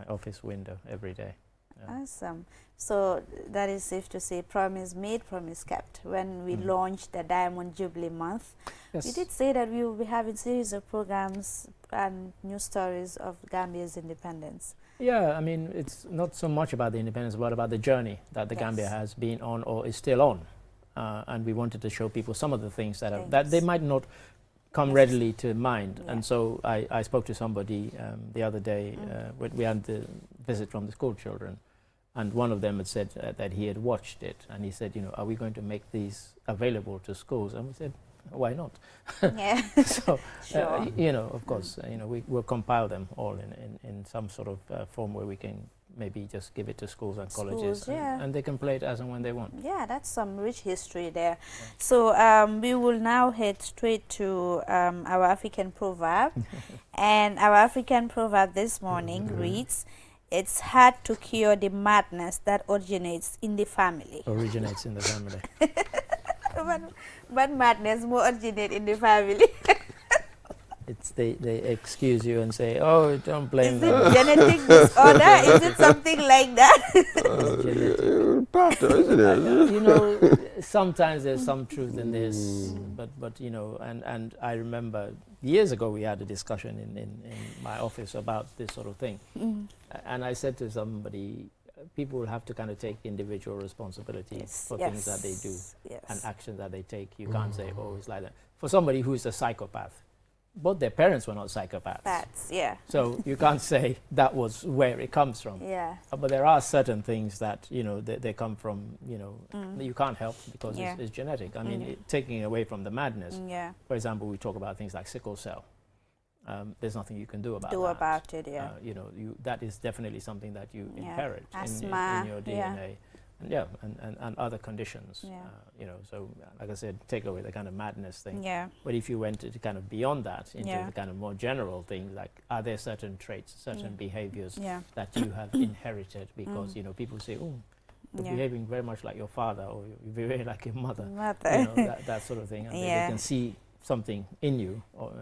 Speaker 2: office window every day.
Speaker 1: Awesome. So that is safe to say, promise made, promise kept. When we launched the Diamond Jubilee month, we did say that we will be having a series of programs and news stories of Gambia's independence. Yeah,
Speaker 2: I mean, it's not so much about the independence, but about the journey that the Gambia has been on or is still on. And we wanted to show people some of the things that they might not come readily to mind. And so I spoke to somebody the other day, we had the visit from the school children, and one of them had said that he had watched it, and he said, are we going to make these available to schools? And we said, why not? So, of course, we will compile them all in some sort of form where we can maybe just give it to schools and colleges, and they can play it as and when they want. Yeah,
Speaker 1: that's some rich history there. So we will now head straight to our African proverb. And our African proverb this morning reads, "It's hard to cure the madness that originates in the family."
Speaker 2: Originates in the family.
Speaker 1: But madness more originate in the family.
Speaker 2: It's they excuse you and say, oh, don't blame
Speaker 1: Is
Speaker 2: them.
Speaker 1: it genetic disorder? Is it something like that?
Speaker 2: It's genetic.
Speaker 3: Part of, isn't it?
Speaker 2: You know, sometimes there's some truth in this, but you know, and I remember years ago we had a discussion in my office about this sort of thing, and I said to somebody, people will have to kind of take individual responsibility for things that they do and actions that they take. You can't say, oh, it's like that. For somebody who's a psychopath, both their parents were not psychopaths. So you can't say that was where it comes from. But there are certain things that, you know, they come from, you know, you can't help because it's genetic. I mean, taking away from the madness. For example, we talk about things like sickle cell. There's nothing you can do about
Speaker 1: it.
Speaker 2: You know, that is definitely something that you inherit
Speaker 1: Asthma,
Speaker 2: in your DNA. And other conditions, you know, so like I said, take away the kind of madness thing. But if you went to kind of beyond that into the kind of more general things, like are there certain traits, certain behaviors that you have inherited because, you know, people say, oh, you're behaving very much like your father or you're behaving like your mother. You know, that sort of thing. And they can see something in you or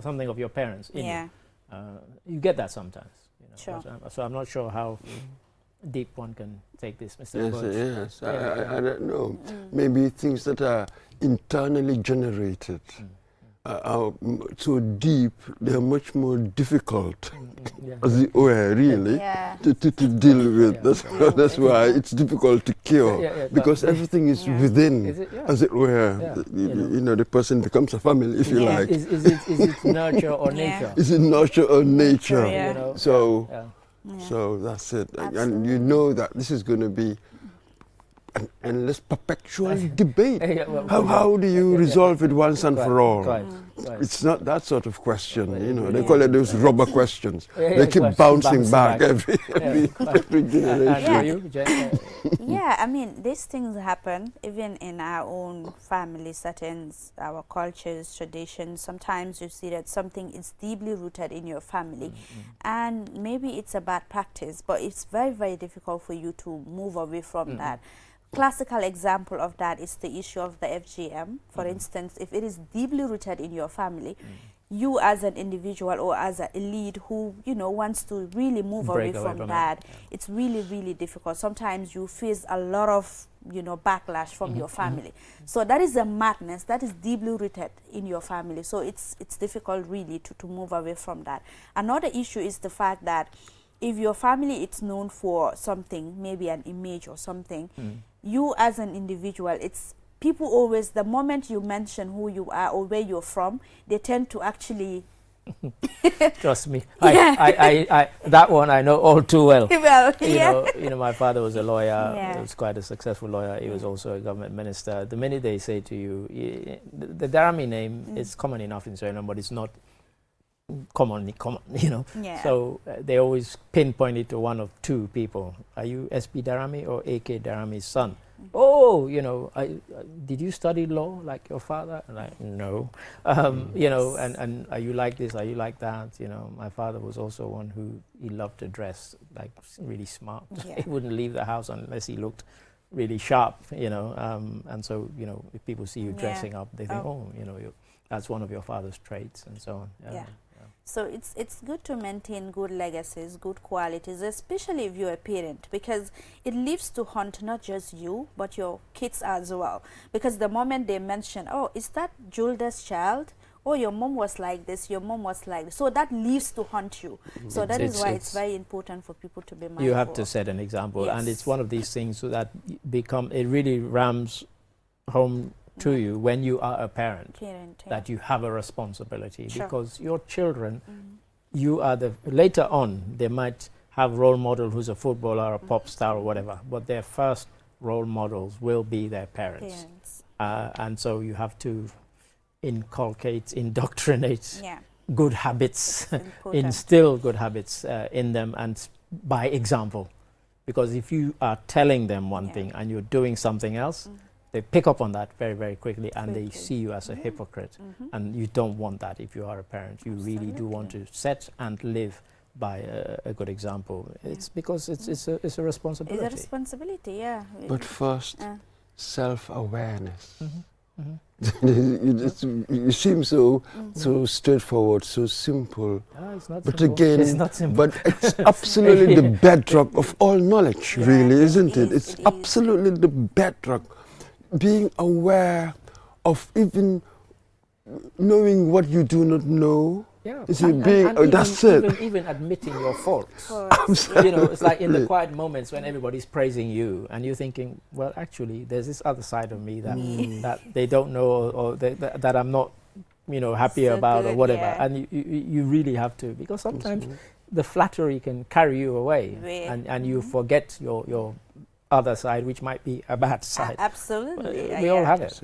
Speaker 2: something of your parents in you. You get that sometimes. You know, so I'm not sure how deep one can take this, Mr.
Speaker 3: Yes, I don't know. Maybe things that are internally generated are so deep, they're much more difficult, as it were, really, to deal with. That's why it's difficult to cure, because everything is within, as it were. You know, the person becomes a family, if you like.
Speaker 2: Is it nurture or nature?
Speaker 3: Is it nurture or nature?
Speaker 2: You know?
Speaker 3: So that's it. And you know that this is going to be an endless, perpetual debate. How do you resolve it once and for all? It's not that sort of question, you know. They call it those rubber questions. They keep bouncing back every generation.
Speaker 1: I mean, these things happen even in our own family settings, our cultures, traditions. Sometimes you see that something is deeply rooted in your family, and maybe it's a bad practice, but it's very, very difficult for you to move away from that. Classical example of that is the issue of the FGM. For instance, if it is deeply rooted in your family, you as an individual or as an elite who, you know, wants to really move away from that, it's really, really difficult. Sometimes you face a lot of, you know, backlash from your family. So that is a madness that is deeply rooted in your family. So it's difficult really to move away from that. Another issue is the fact that if your family is known for something, maybe an image or something, you as an individual, it's people always, the moment you mention who you are or where you're from, they tend to actually
Speaker 2: trust me, I that one I know all too well. You know, my father was a lawyer. He was quite a successsual lawyer. He was also a government minister. The minute they say to you, the Darami name is common enough in Suriname, but it's not common, you know. So they always pinpoint it to one of two people. Are you S.P. Darami or A.K. Darami's son? Oh, you know, did you study law like your father? And like, no. You know, and are you like this? Are you like that? You know, my father was also one who he loved to dress like really smart. He wouldn't leave the house unless he looked really sharp, you know. And so, you know, if people see you dressing up, they think, oh, you know, that's one of your father's traits and so on.
Speaker 1: So it's good to maintain good legacies, good qualities, especially if you're a parent, because it lives to haunt not just you, but your kids as well. Because the moment they mention, oh, is that Julda's child? Oh, your mom was like this, your mom was like this. So that lives to haunt you. So that is why it's very important for people to be mindful.
Speaker 2: You have to set an example. And it's one of these things so that it really rams home to you when you are a parent, that you have a responsibility, because your children, you are later on, they might have role model who's a footballer or a pop star or whatever, but their first role models will be their parents. And so you have to indoctrinate good habits, instill good habits in them, and by example. Because if you are telling them one thing and you're doing something else, they pick up on that very, very quickly, and they see you as a hypocrite. And you don't want that if you are a parent. You really do want to set and live by a good example. It's because it's a responsibility.
Speaker 1: It's a responsibility,
Speaker 3: But first, self-awareness. You seem so straightforward, so simple.
Speaker 2: It's not
Speaker 3: but
Speaker 2: simple.
Speaker 3: again,
Speaker 2: It's not simple.
Speaker 3: but it's absolutely the bedrock of all knowledge, really, isn't it? It's absolutely the bedrock. Being aware of even knowing what you do not know.
Speaker 2: Yeah,
Speaker 3: You see, that's it.
Speaker 2: Even admitting your faults.
Speaker 3: Absolutely.
Speaker 2: You know, it's like in the quiet moments when everybody's praising you, and you're thinking, well, actually, there's this other side of me that they don't know, or that I'm not, you know, happy about, or whatever. And you really have to, because sometimes the flattery can carry you away, and you forget your other side, which might be a bad side.
Speaker 1: Absolutely,
Speaker 2: we all have it.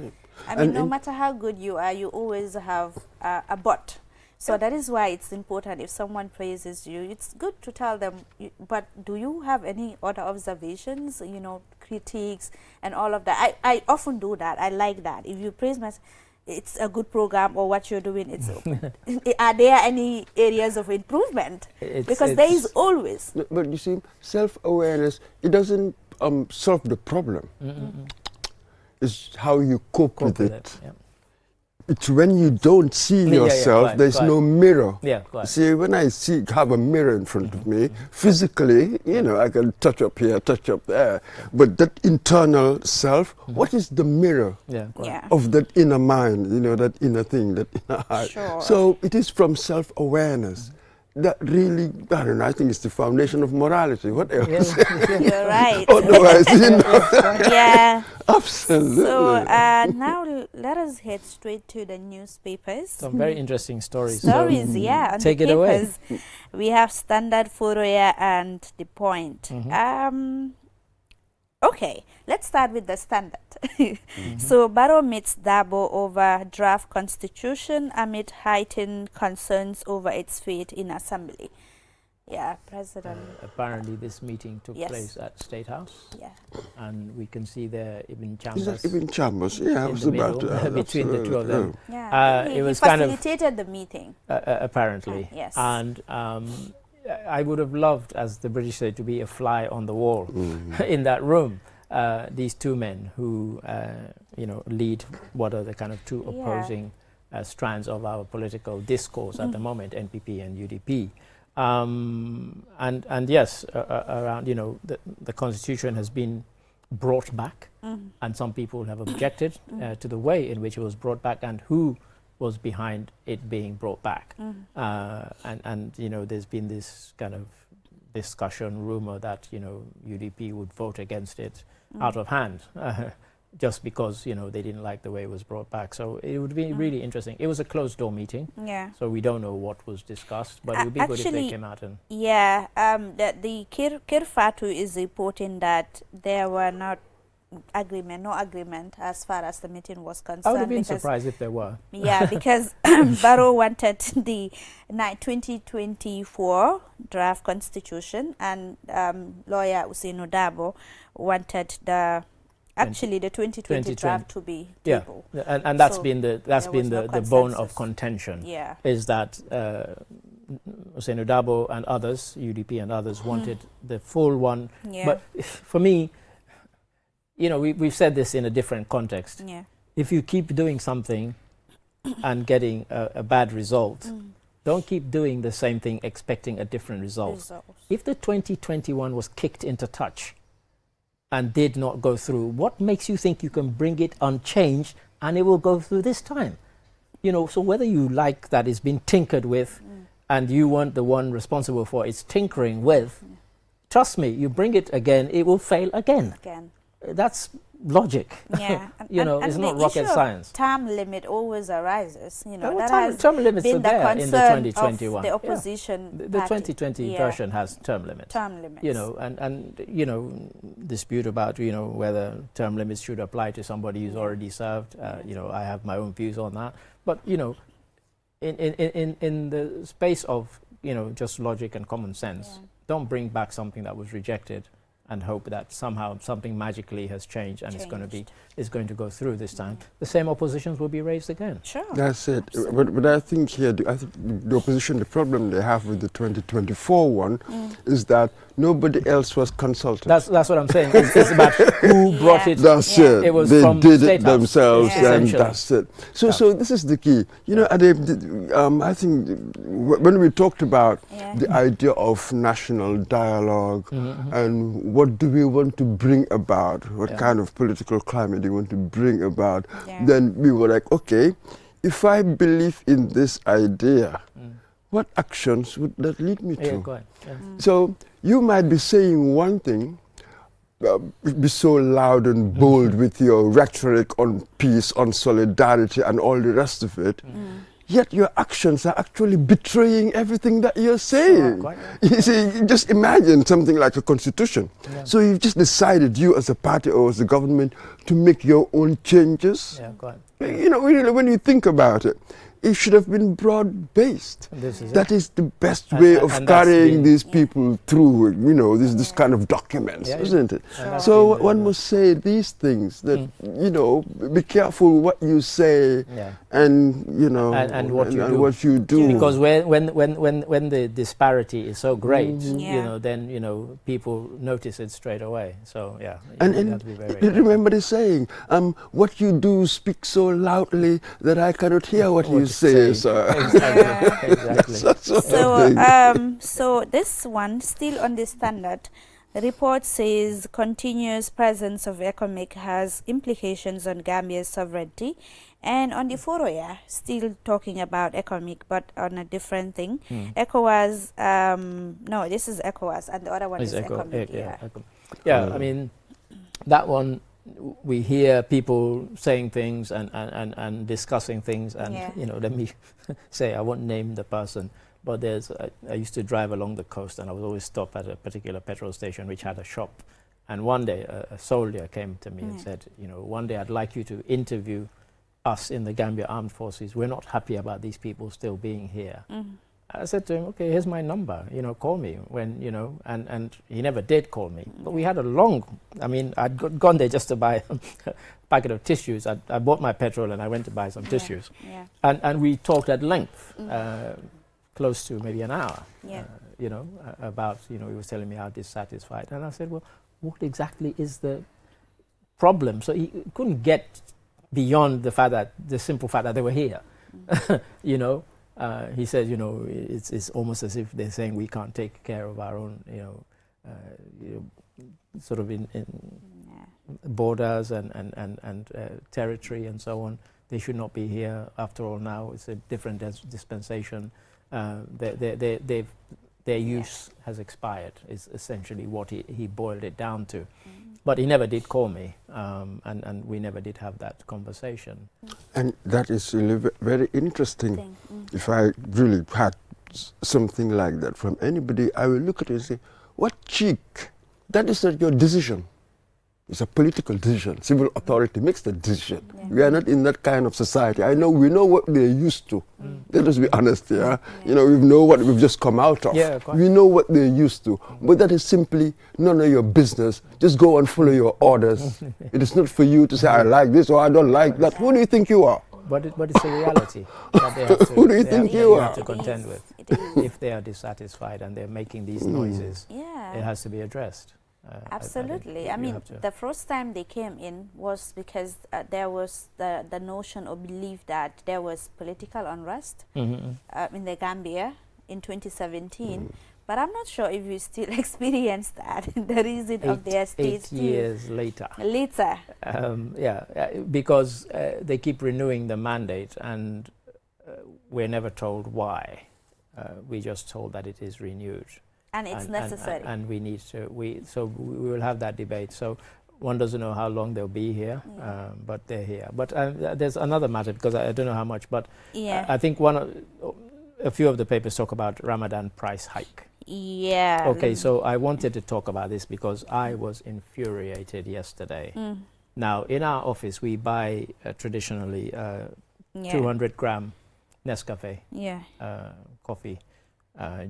Speaker 1: I mean, no matter how good you are, you always have a but. So that is why it's important, if someone praises you, it's good to tell them, but do you have any other observations, you know, critiques and all of that? I often do that. I like that. If you praise me, it's a good program, or what you're doing, it's are there any areas of improvement? Because there is always.
Speaker 3: But you see, self-awareness, it doesn't solve the problem. It's how you cope with it.
Speaker 2: Yeah.
Speaker 3: It's when you don't see yourself, there's no mirror. See, when I have a mirror in front of me, physically, you know, I can touch up here, touch up there. But that internal self, what is the mirror of that inner mind, you know, that inner thing, that inner heart? So it is from self-awareness. That really, I don't know, I think it's the foundation of morality. What else?
Speaker 1: You're right.
Speaker 3: Otherwise, you know. Absolutely.
Speaker 1: So now let us head straight to the newspapers.
Speaker 2: Some very interesting stories.
Speaker 1: Stories,
Speaker 2: on take it
Speaker 1: papers.
Speaker 2: away.
Speaker 1: We have Standard, Foroya, and The Point. Okay, let's start with the Standard. So Barrow meets Dabo over draft constitution amid heightened concerns over its fate in assembly. Yeah, President.
Speaker 2: Apparently this meeting took place at State House.
Speaker 1: Yeah.
Speaker 2: And we can see there Ibn Chambers.
Speaker 3: Ibn Chambers, yeah, I was about to
Speaker 2: between the two of them.
Speaker 1: Yeah,
Speaker 2: it was
Speaker 1: he facilitated the meeting.
Speaker 2: Apparently.
Speaker 1: Yes.
Speaker 2: And I would have loved, as the British say, to be a fly on the wall in that room. These two men who, you know, lead what are the kind of two opposing strands of our political discourse at the moment, NPP and UDP. And yes, around, you know, the constitution has been brought back, and some people have objected to the way in which it was brought back and who was behind it being brought back. And you know, there's been this kind of discussion, rumor that, you know, UDP would vote against it out of hand, just because, you know, they didn't like the way it was brought back. So it would be really interesting. It was a closed door meeting, so we don't know what was discussed, but it would be good if they came out and...
Speaker 1: Yeah, the Kirfatu is reporting that there were no agreement as far as the meeting was concerned.
Speaker 2: I would have been surprised if there were.
Speaker 1: Yeah, because Barrow wanted the 2024 draft constitution, and lawyer Usainu Dabo wanted the 2020 draft to be tabled.
Speaker 2: Yeah, and that's been the bone of contention.
Speaker 1: Yeah,
Speaker 2: is that Usainu Dabo and others, UDP and others, wanted the full one. Yeah. But for me, you know, we've said this in a different context.
Speaker 1: Yeah.
Speaker 2: If you keep doing something and getting a bad result, don't keep doing the same thing expecting a different result. If the 2021 was kicked into touch and did not go through, what makes you think you can bring it unchanged and it will go through this time? You know, so whether you like that it's been tinkered with and you weren't the one responsible for its tinkering with, trust me, you bring it again, it will fail again. That's logic.
Speaker 1: Yeah,
Speaker 2: you know, it's not rocket science.
Speaker 1: Term limit always arises. You know,
Speaker 2: term limits are there in the 2021.
Speaker 1: The opposition.
Speaker 2: The 2020 version has term limits.
Speaker 1: Term limits.
Speaker 2: You know, and you know, dispute about, you know, whether term limits should apply to somebody who's already served. You know, I have my own views on that. But you know, in the space of, you know, just logic and common sense, don't bring back something that was rejected and hope that somehow something magically has changed and it's going to go through this time. The same oppositions will be raised again.
Speaker 1: Sure.
Speaker 3: That's it. But I think here, I think the opposition, the problem they have with the 2024 one is that nobody else was consulted.
Speaker 2: That's what I'm saying. It's about who brought it.
Speaker 3: That's it.
Speaker 2: It was
Speaker 3: they
Speaker 2: from
Speaker 3: did
Speaker 2: State
Speaker 3: it
Speaker 2: House.
Speaker 3: themselves, and
Speaker 2: Essentially.
Speaker 3: that's it. So this is the key. You know, I think when we talked about the idea of national dialogue and what do we want to bring about, what kind of political climate do we want to bring about, then we were like, okay, if I believe in this idea, what actions would that lead me to?
Speaker 2: Go ahead.
Speaker 3: So you might be saying one thing, be so loud and bold with your rhetoric on peace, on solidarity and all the rest of it, yet your actions are actually betraying everything that you're saying. You see, just imagine something like a constitution. So you've just decided, you as a party or as a government, to make your own changes. You know, really, when you think about it, it should have been broad-based. That is the best way of carrying these people through, you know, this kind of documents, isn't it? So one must say these things, that, you know, be careful what you say and, you know,
Speaker 2: and what
Speaker 3: you do.
Speaker 2: Because when the disparity is so great, you know, then, you know, people notice it straight away. So, yeah,
Speaker 3: and
Speaker 2: have to be very
Speaker 3: remember the saying, what you do speaks so loudly that I cannot hear what you say, sir.
Speaker 2: Exactly.
Speaker 1: So this one, still on the standard, the report says continuous presence of ECOMIC has implications on Gambia's sovereignty. And on the Foroya, still talking about ECOMIC, but on a different thing. ECOWAS, no, this is ECOWAS, and the other one is ECOMIC.
Speaker 2: I mean, that one, we hear people saying things and discussing things, and you know, let me say, I won't name the person, but I used to drive along the coast, and I would always stop at a particular petrol station which had a shop. And one day a soldier came to me and said, you know, one day I'd like you to interview us in the Gambia Armed Forces. We're not happy about these people still being here. I said to him, okay, here's my number, you know, call me when, you know, and he never did call me. But we had a long, I mean, I'd gone there just to buy a packet of tissues. I bought my petrol and I went to buy some tissues. And we talked at length, close to maybe an hour, you know, about, you know, he was telling me how dissatisfied. And I said, well, what exactly is the problem? So he couldn't get beyond the simple fact that they were here, you know. He said, you know, it's almost as if they're saying we can't take care of our own, you know, sort of in borders and territory and so on. They should not be here. After all, now it's a different dispensation. Their use has expired, is essentially what he boiled it down to. But he never did call me, and we never did have that conversation. And
Speaker 3: that is really very interesting. If I really had something like that from anybody, I will look at it and say, what cheek? That is not your decision. It's a political decision. Civil authority makes the decision. We are not in that kind of society. I know we know what they're used to. Let us be honest, You know, we know what we've just come out of. We know what they're used to. But that is simply none of your business. Just go and follow your orders. It is not for you to say, I like this or I don't like that. Who do you think you are?
Speaker 2: But it's a reality that they have to,
Speaker 3: who do you think you are?
Speaker 2: Have to contend with. If they are dissatisfied and they're making these noises, it has to be addressed.
Speaker 1: Absolutely. I mean, the first time they came in was because there was the notion or belief that there was political unrest in the Gambia in 2017. But I'm not sure if you still experience that. The reason of their state
Speaker 2: 8 years later.
Speaker 1: Because
Speaker 2: they keep renewing the mandate, and we're never told why. We're just told that it is renewed.
Speaker 1: And it's necessary.
Speaker 2: And we need to, so we will have that debate. So one doesn't know how long they'll be here, but they're here. But there's another matter, because I don't know how much, but I think a few of the papers talk about Ramadan price hike. Okay, so I wanted to talk about this because I was infuriated yesterday. Now, in our office, we buy traditionally 200-gram Nescafe coffee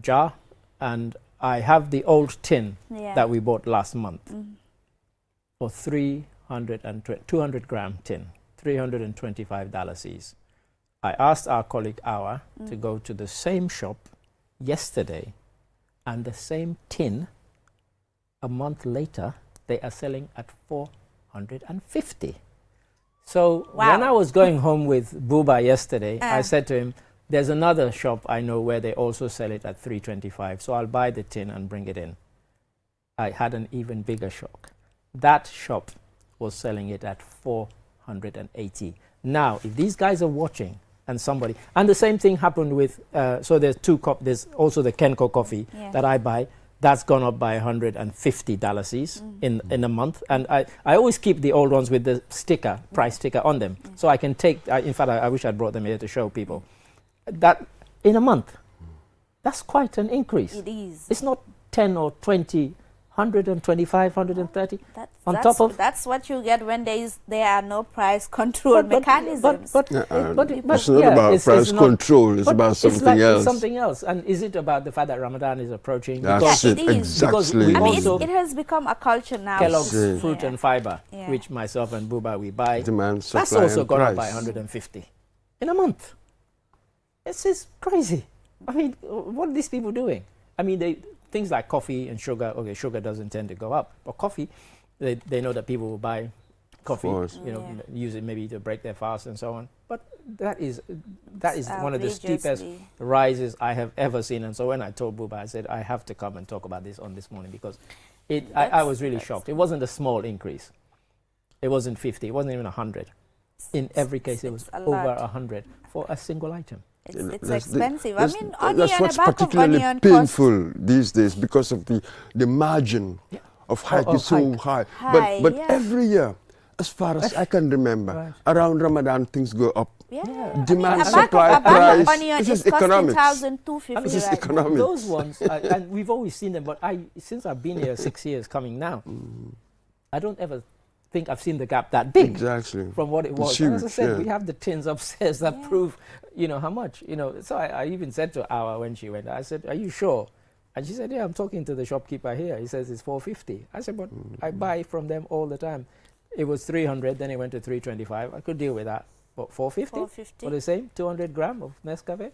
Speaker 2: jar, and I have the old tin
Speaker 1: Yeah.
Speaker 2: that we bought last month for 200 gram tin, $325 each. I asked our colleague Awa to go to the same shop yesterday, and the same tin a month later they are selling at $450. So
Speaker 1: Wow.
Speaker 2: when I was going home with Buba yesterday, I said to him, there's another shop I know where they also sell it at $325, so I'll buy the tin and bring it in. I had an even bigger shock. That shop was selling it at $480. Now, if these guys are watching, and somebody, and the same thing happened with, so there's there's also the Kenco coffee that I buy. That's gone up by $150 each in a month. And I always keep the old ones with the sticker, price sticker on them. So I can take, in fact, I wish I'd brought them here to show people. That in a month, that's quite an increase.
Speaker 1: It is.
Speaker 2: It's not 10 or 20, 125, 130
Speaker 1: That's what you get when there are no price control mechanisms.
Speaker 2: But
Speaker 3: it's not about price control, it's about something else.
Speaker 2: It's something else. And is it about the fact that Ramadan is approaching?
Speaker 3: That's it, exactly.
Speaker 1: I mean, it has become a culture now.
Speaker 2: Kellogg's Fruit and Fiber, which myself and Buba we buy,
Speaker 3: Demand, supply,
Speaker 2: that's also
Speaker 3: and
Speaker 2: gone
Speaker 3: price.
Speaker 2: up by 150 in a month. This is crazy. I mean, what are these people doing? I mean, things like coffee and sugar. Okay, sugar doesn't tend to go up, but coffee, they know that people will buy coffee, use it maybe to break their fast and so on. But that is one of the steepest rises I have ever seen. And so when I told Buba, I said I have to come and talk about this on this morning, because I was really shocked. It wasn't a small increase. It wasn't 50. It wasn't even 100. In every case, it was over 100 for a single item.
Speaker 1: It's expensive. I mean, onion,
Speaker 3: that's what's
Speaker 1: a bag of
Speaker 3: particularly
Speaker 1: onion
Speaker 3: painful these days, because of the margin of hike is so high. But every year, as far as I can remember, around Ramadan things go up. Demand, supply, price. This is economics.
Speaker 1: This is
Speaker 3: economics.
Speaker 2: Those ones, and we've always seen them, but since I've been here 6 years coming now, I don't ever think I've seen the gap that big from what it was. And as I said, we have the tins upstairs that prove, how much, So I even said to Awa when she went, I said, are you sure? And she said, yeah, I'm talking to the shopkeeper here. He says it's $450. I said, but I buy from them all the time. It was $300, then it went to $325. I could deal with that. But $450 for the same 200 gram of Nescafe?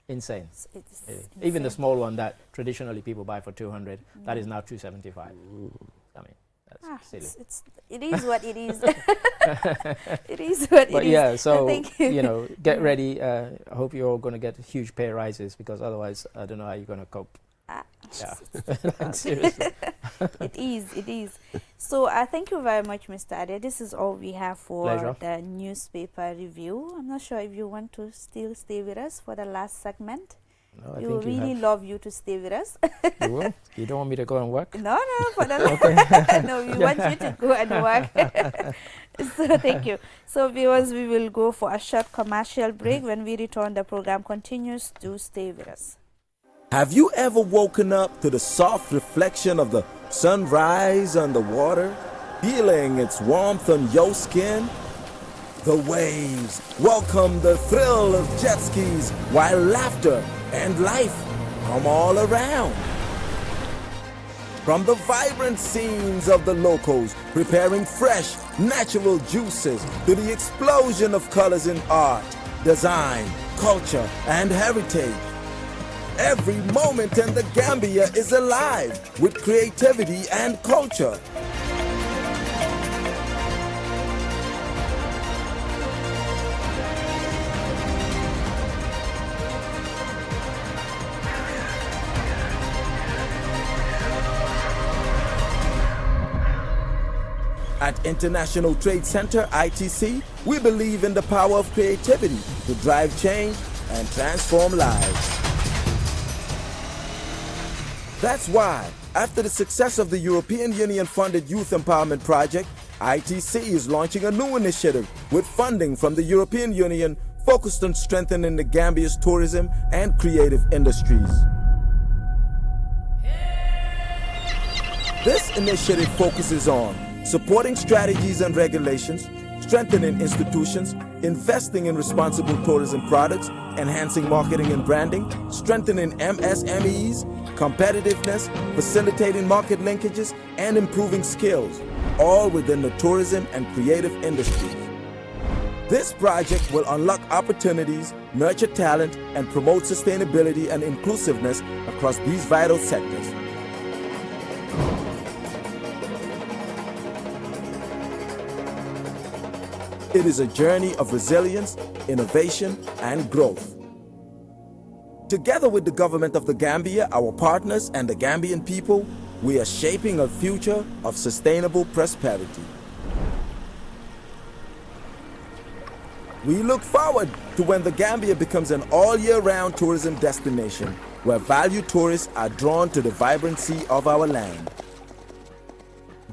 Speaker 2: Insane. It's even the small one that traditionally people buy for $200, that is now $275. I mean, that's silly.
Speaker 1: It is what it is. It is what it is.
Speaker 2: So, get ready. I hope you're all going to get huge pay rises, because otherwise, I don't know how you're going to cope. Seriously.
Speaker 1: It is. So, thank you very much, Mr. Ade. This is all we have for the newspaper review. I'm not sure if you want to still stay with us for the last segment.
Speaker 2: No,
Speaker 1: we would really love you to stay with us.
Speaker 2: You will? You don't want me to go and work?
Speaker 1: No, no, we want you to go and work. So thank you. So viewers, we will go for a short commercial break. When we return, the program continues. Do stay with us.
Speaker 8: Have you ever woken up to the soft reflection of the sunrise on the water, feeling its warmth on your skin? The waves welcome the thrill of jet skis, while laughter and life come all around. From the vibrant scenes of the locals preparing fresh, natural juices, to the explosion of colors in art, design, culture, and heritage. Every moment in the Gambia is alive with creativity and culture. At International Trade Center, ITC, we believe in the power of creativity to drive change and transform lives. That's why, after the success of the European Union-funded Youth Empowerment Project, ITC is launching a new initiative with funding from the European Union focused on strengthening the Gambia's tourism and creative industries. This initiative focuses on supporting strategies and regulations, strengthening institutions, investing in responsible tourism products, enhancing marketing and branding, strengthening MSMEs, competitiveness, facilitating market linkages, and improving skills, all within the tourism and creative industries. This project will unlock opportunities, nurture talent, and promote sustainability and inclusiveness across these vital sectors. It is a journey of resilience, innovation, and growth. Together with the government of the Gambia, our partners, and the Gambian people, we are shaping a future of sustainable prosperity. We look forward to when the Gambia becomes an all-year-round tourism destination where valued tourists are drawn to the vibrancy of our land.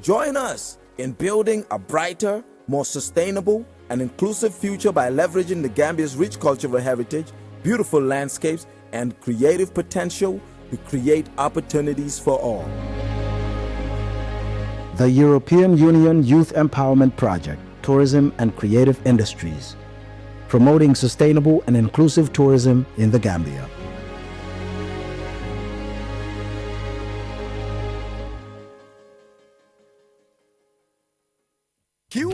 Speaker 8: Join us in building a brighter, more sustainable, and inclusive future by leveraging the Gambia's rich cultural heritage, beautiful landscapes, and creative potential to create opportunities for all.
Speaker 9: The European Union Youth Empowerment Project, Tourism and Creative Industries, promoting sustainable and inclusive tourism in the Gambia.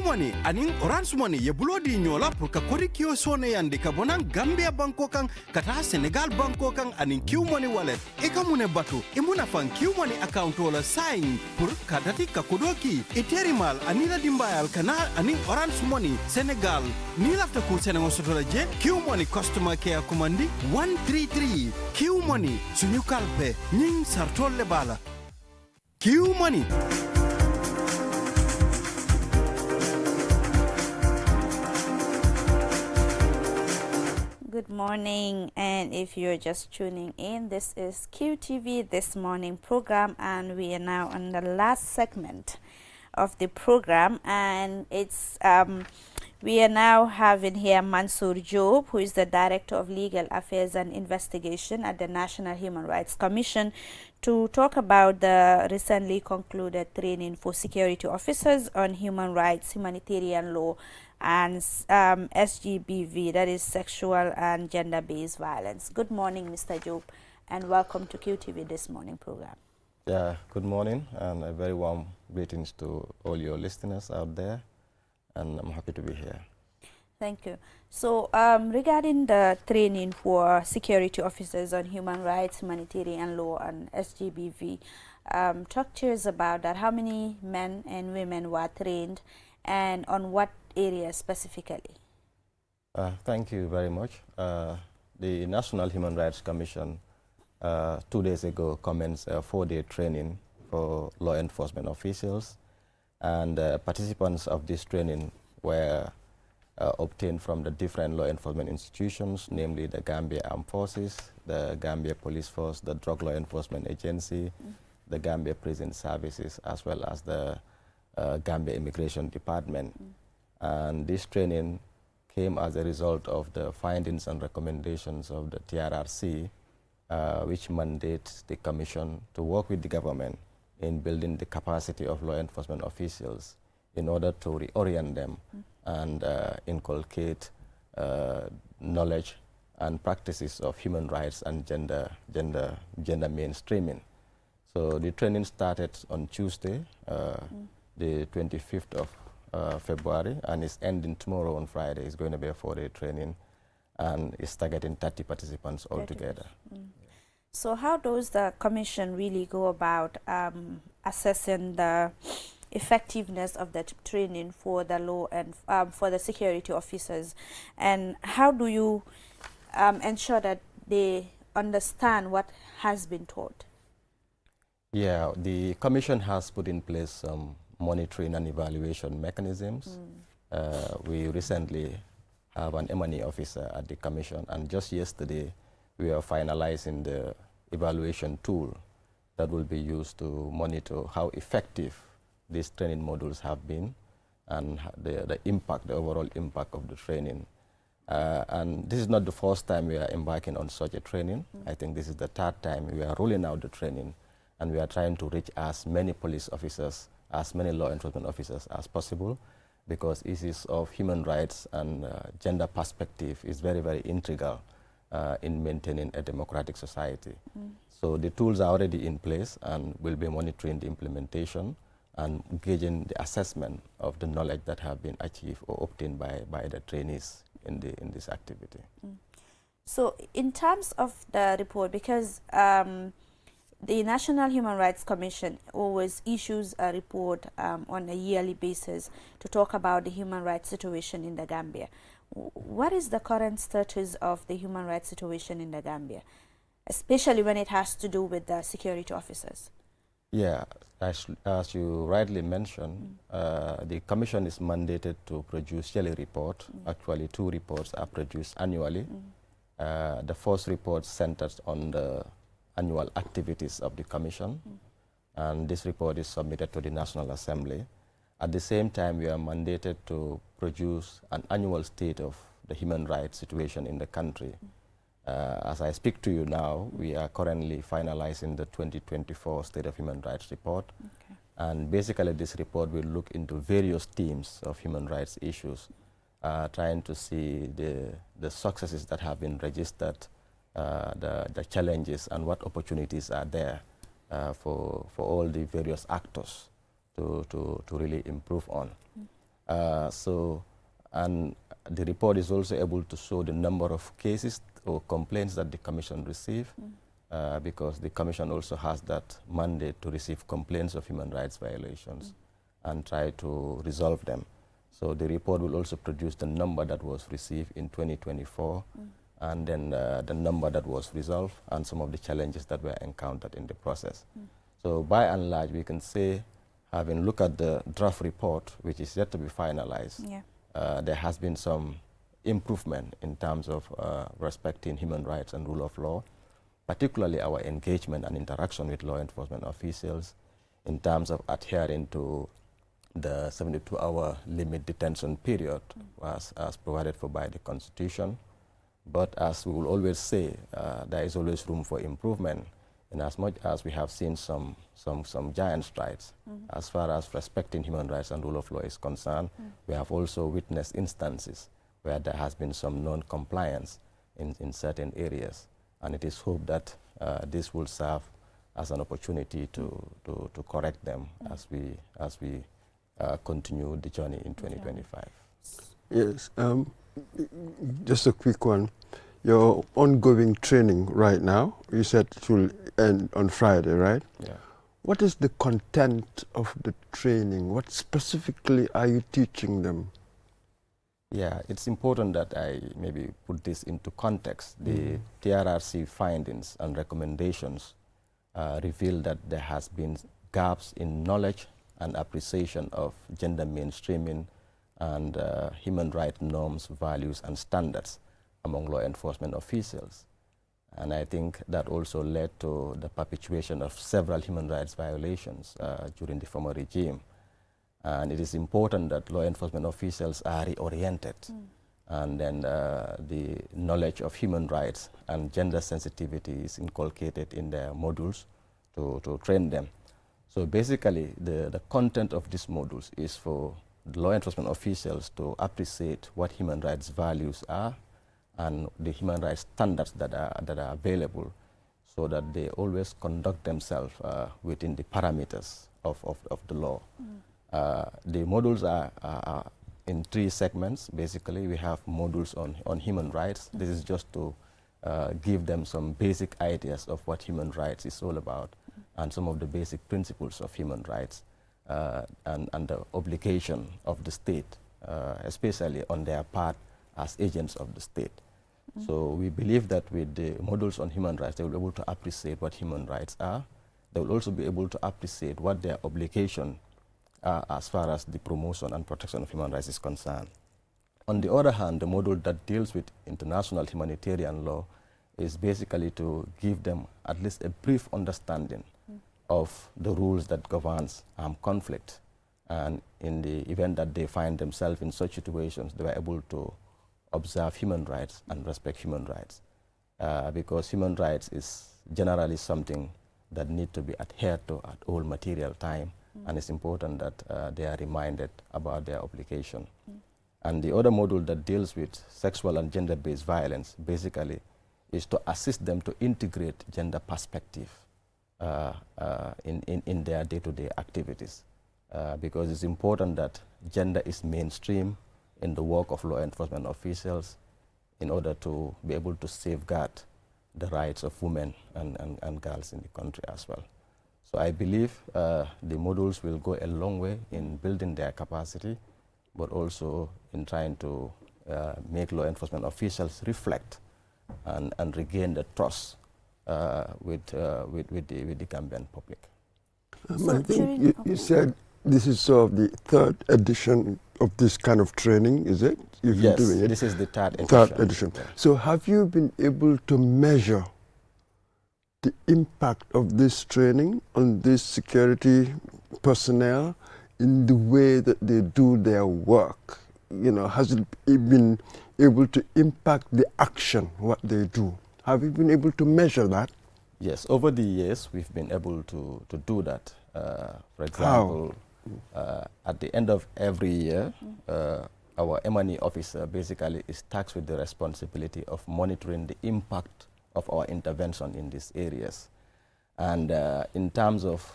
Speaker 10: Money aning orange money ye bulo di nyola pour ka kodi kio sone yandi ka bonang Gambia banko kang kata Senegal banko kang aning Q Money wallet e ka mune batu e muna fan Q Money account wala sign pour ka dati ka kodoki e terimal anila dimbayal kana aning orange money Senegal ni lafta ku Senegal sotola je Q Money customer care commandi 133 Q Money sunyu kalpe ning sartolle bala Q Money.
Speaker 1: Good morning, and if you're just tuning in, this is QTV This Morning program, and we are now on the last segment of the program, and it's we are now having here Mansour Job, who is the Director of Legal Affairs and Investigation at the National Human Rights Commission, to talk about the recently concluded training for security officers on human rights, humanitarian law, and SGBV, that is sexual and gender-based violence. Good morning, Mr. Job, and welcome to QTV This Morning program.
Speaker 11: Yeah, good morning, and a very warm greetings to all your listeners out there, and I'm happy to be here.
Speaker 1: Thank you. So, regarding the training for security officers on human rights, humanitarian law, and SGBV, talk to us about that. How many men and women were trained, and on what area specifically?
Speaker 11: Thank you very much. The National Human Rights Commission 2 days ago commenced a 4-day training for law enforcement officials, and participants of this training were obtained from the different law enforcement institutions, namely the Gambia Armed Forces, the Gambia Police Force, the Drug Law Enforcement Agency, the Gambia Prison Services, as well as the Gambia Immigration Department. And this training came as a result of the findings and recommendations of the TRRC, which mandates the Commission to work with the government in building the capacity of law enforcement officials in order to reorient them and inculcate knowledge and practices of human rights and gender mainstreaming. So the training started on Tuesday, the 25th of February, and is ending tomorrow on Friday. It's going to be a 4-day training, and it's targeting 30 participants altogether.
Speaker 1: So how does the Commission really go about assessing the effectiveness of the training for the law and for the security officers, and how do you ensure that they understand what has been taught?
Speaker 11: Yeah, the Commission has put in place some monitoring and evaluation mechanisms. We recently have an M&E officer at the Commission, and just yesterday we are finalizing the evaluation tool that will be used to monitor how effective these training modules have been and the impact, the overall impact of the training. And this is not the first time we are embarking on such a training. I think this is the 3rd time we are rolling out the training, and we are trying to reach as many police officers, as many law enforcement officers as possible. because issues of human rights and gender perspective is very, very integral in maintaining a democratic society. So the tools are already in place, and we'll be monitoring the implementation and gauging the assessment of the knowledge that have been achieved or obtained by the trainees in this activity.
Speaker 1: So in terms of the report, because the National Human Rights Commission always issues a report on a yearly basis to talk about the human rights situation in the Gambia. What is the current status of the human rights situation in the Gambia, especially when it has to do with the security officers?
Speaker 11: Yeah, as you rightly mentioned, the Commission is mandated to produce yearly report. Actually, 2 reports are produced annually. The first report centers on the annual activities of the Commission, and this report is submitted to the National Assembly. At the same time, we are mandated to produce an annual state of the human rights situation in the country. As I speak to you now, we are currently finalizing the 2024 State of Human Rights Report. Okay. And basically this report will look into various themes of human rights issues, trying to see the successes that have been registered, the challenges, and what opportunities are there for all the various actors to really improve on. And the report is also able to show the number of cases or complaints that the Commission receive, because the Commission also has that mandate to receive complaints of human rights violations and try to resolve them. So the report will also produce the number that was received in 2024, and then the number that was resolved and some of the challenges that were encountered in the process. So by and large, we can say, having looked at the draft report, which is yet to be finalized, there has been some improvement in terms of respecting human rights and rule of law, particularly our engagement and interaction with law enforcement officials in terms of adhering to the 72-hour limit detention period as provided for by the Constitution. But as we will always say, there is always room for improvement, in as much as we have seen some giant strides as far as respecting human rights and rule of law is concerned. We have also witnessed instances where there has been some non-compliance in certain areas, and it is hoped that this will serve as an opportunity to correct them as we continue the journey in 2025.
Speaker 3: Yes, just a quick one. Your ongoing training right now, you said it will end on Friday, right?
Speaker 11: Yeah.
Speaker 3: What is the content of the training? What specifically are you teaching them?
Speaker 11: Yeah, it's important that I maybe put this into context. The TRRC findings and recommendations reveal that there has been gaps in knowledge and appreciation of gender mainstreaming and human rights norms, values, and standards among law enforcement officials. And I think that also led to the perpetuation of several human rights violations during the former regime. And it is important that law enforcement officials are reoriented, and then the knowledge of human rights and gender sensitivity is inculcated in their modules to train them. So basically, the content of these modules is for the law enforcement officials to appreciate what human rights values are and the human rights standards that are available, so that they always conduct themselves within the parameters of the law. The modules are in 3 segments. Basically, we have modules on human rights. This is just to give them some basic ideas of what human rights is all about, and some of the basic principles of human rights, and the obligation of the state, especially on their part as agents of the state. So we believe that with the modules on human rights, they will be able to appreciate what human rights are. They will also be able to appreciate what their obligation as far as the promotion and protection of human rights is concerned. On the other hand, the module that deals with international humanitarian law is basically to give them at least a brief understanding of the rules that governs armed conflict. And in the event that they find themselves in such situations, they are able to observe human rights and respect human rights. Because human rights is generally something that need to be adhered to at all material time and it's important that they are reminded about their obligation. And the other module that deals with sexual and gender-based violence basically is to assist them to integrate gender perspective in their day-to-day activities, because it's important that gender is mainstream in the work of law enforcement officials in order to be able to safeguard the rights of women and girls in the country as well. So I believe the modules will go a long way in building their capacity, but also in trying to make law enforcement officials reflect and regain the trust with the Gambian public.
Speaker 3: I think you said this is sort of the third edition of this kind of training, is it?
Speaker 11: Yes, this is the third edition.
Speaker 3: Third edition. Yeah. So have you been able to measure the impact of this training on this security personnel in the way that they do their work? You know, has it been able to impact the action, what they do? Have you been able to measure that?
Speaker 11: Yes, over the years we've been able to do that. For example, at the end of every year, our M&E officer basically is tasked with the responsibility of monitoring the impact of our intervention in these areas. And in terms of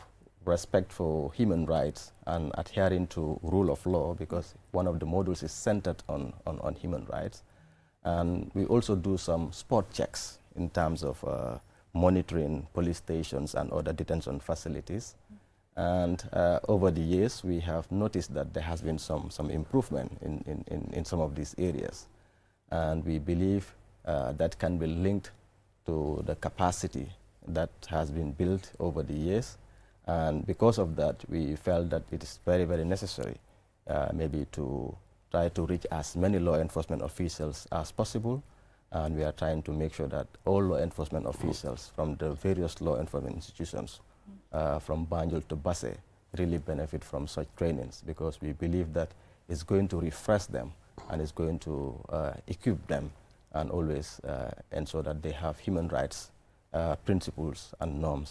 Speaker 11: respect for human rights and adhering to rule of law, because one of the modules is centered on human rights. And we also do some spot checks in terms of monitoring police stations and other detention facilities. And over the years, we have noticed that there has been some improvement in some of these areas. And we believe that can be linked to the capacity that has been built over the years. And because of that, we felt that it is very, very necessary maybe to try to reach as many law enforcement officials as possible. And we are trying to make sure that all law enforcement officials from the various law enforcement institutions, from Banjul to Basse, really benefit from such trainings, because we believe that it's going to refresh them and it's going to equip them and always ensure that they have human rights principles and norms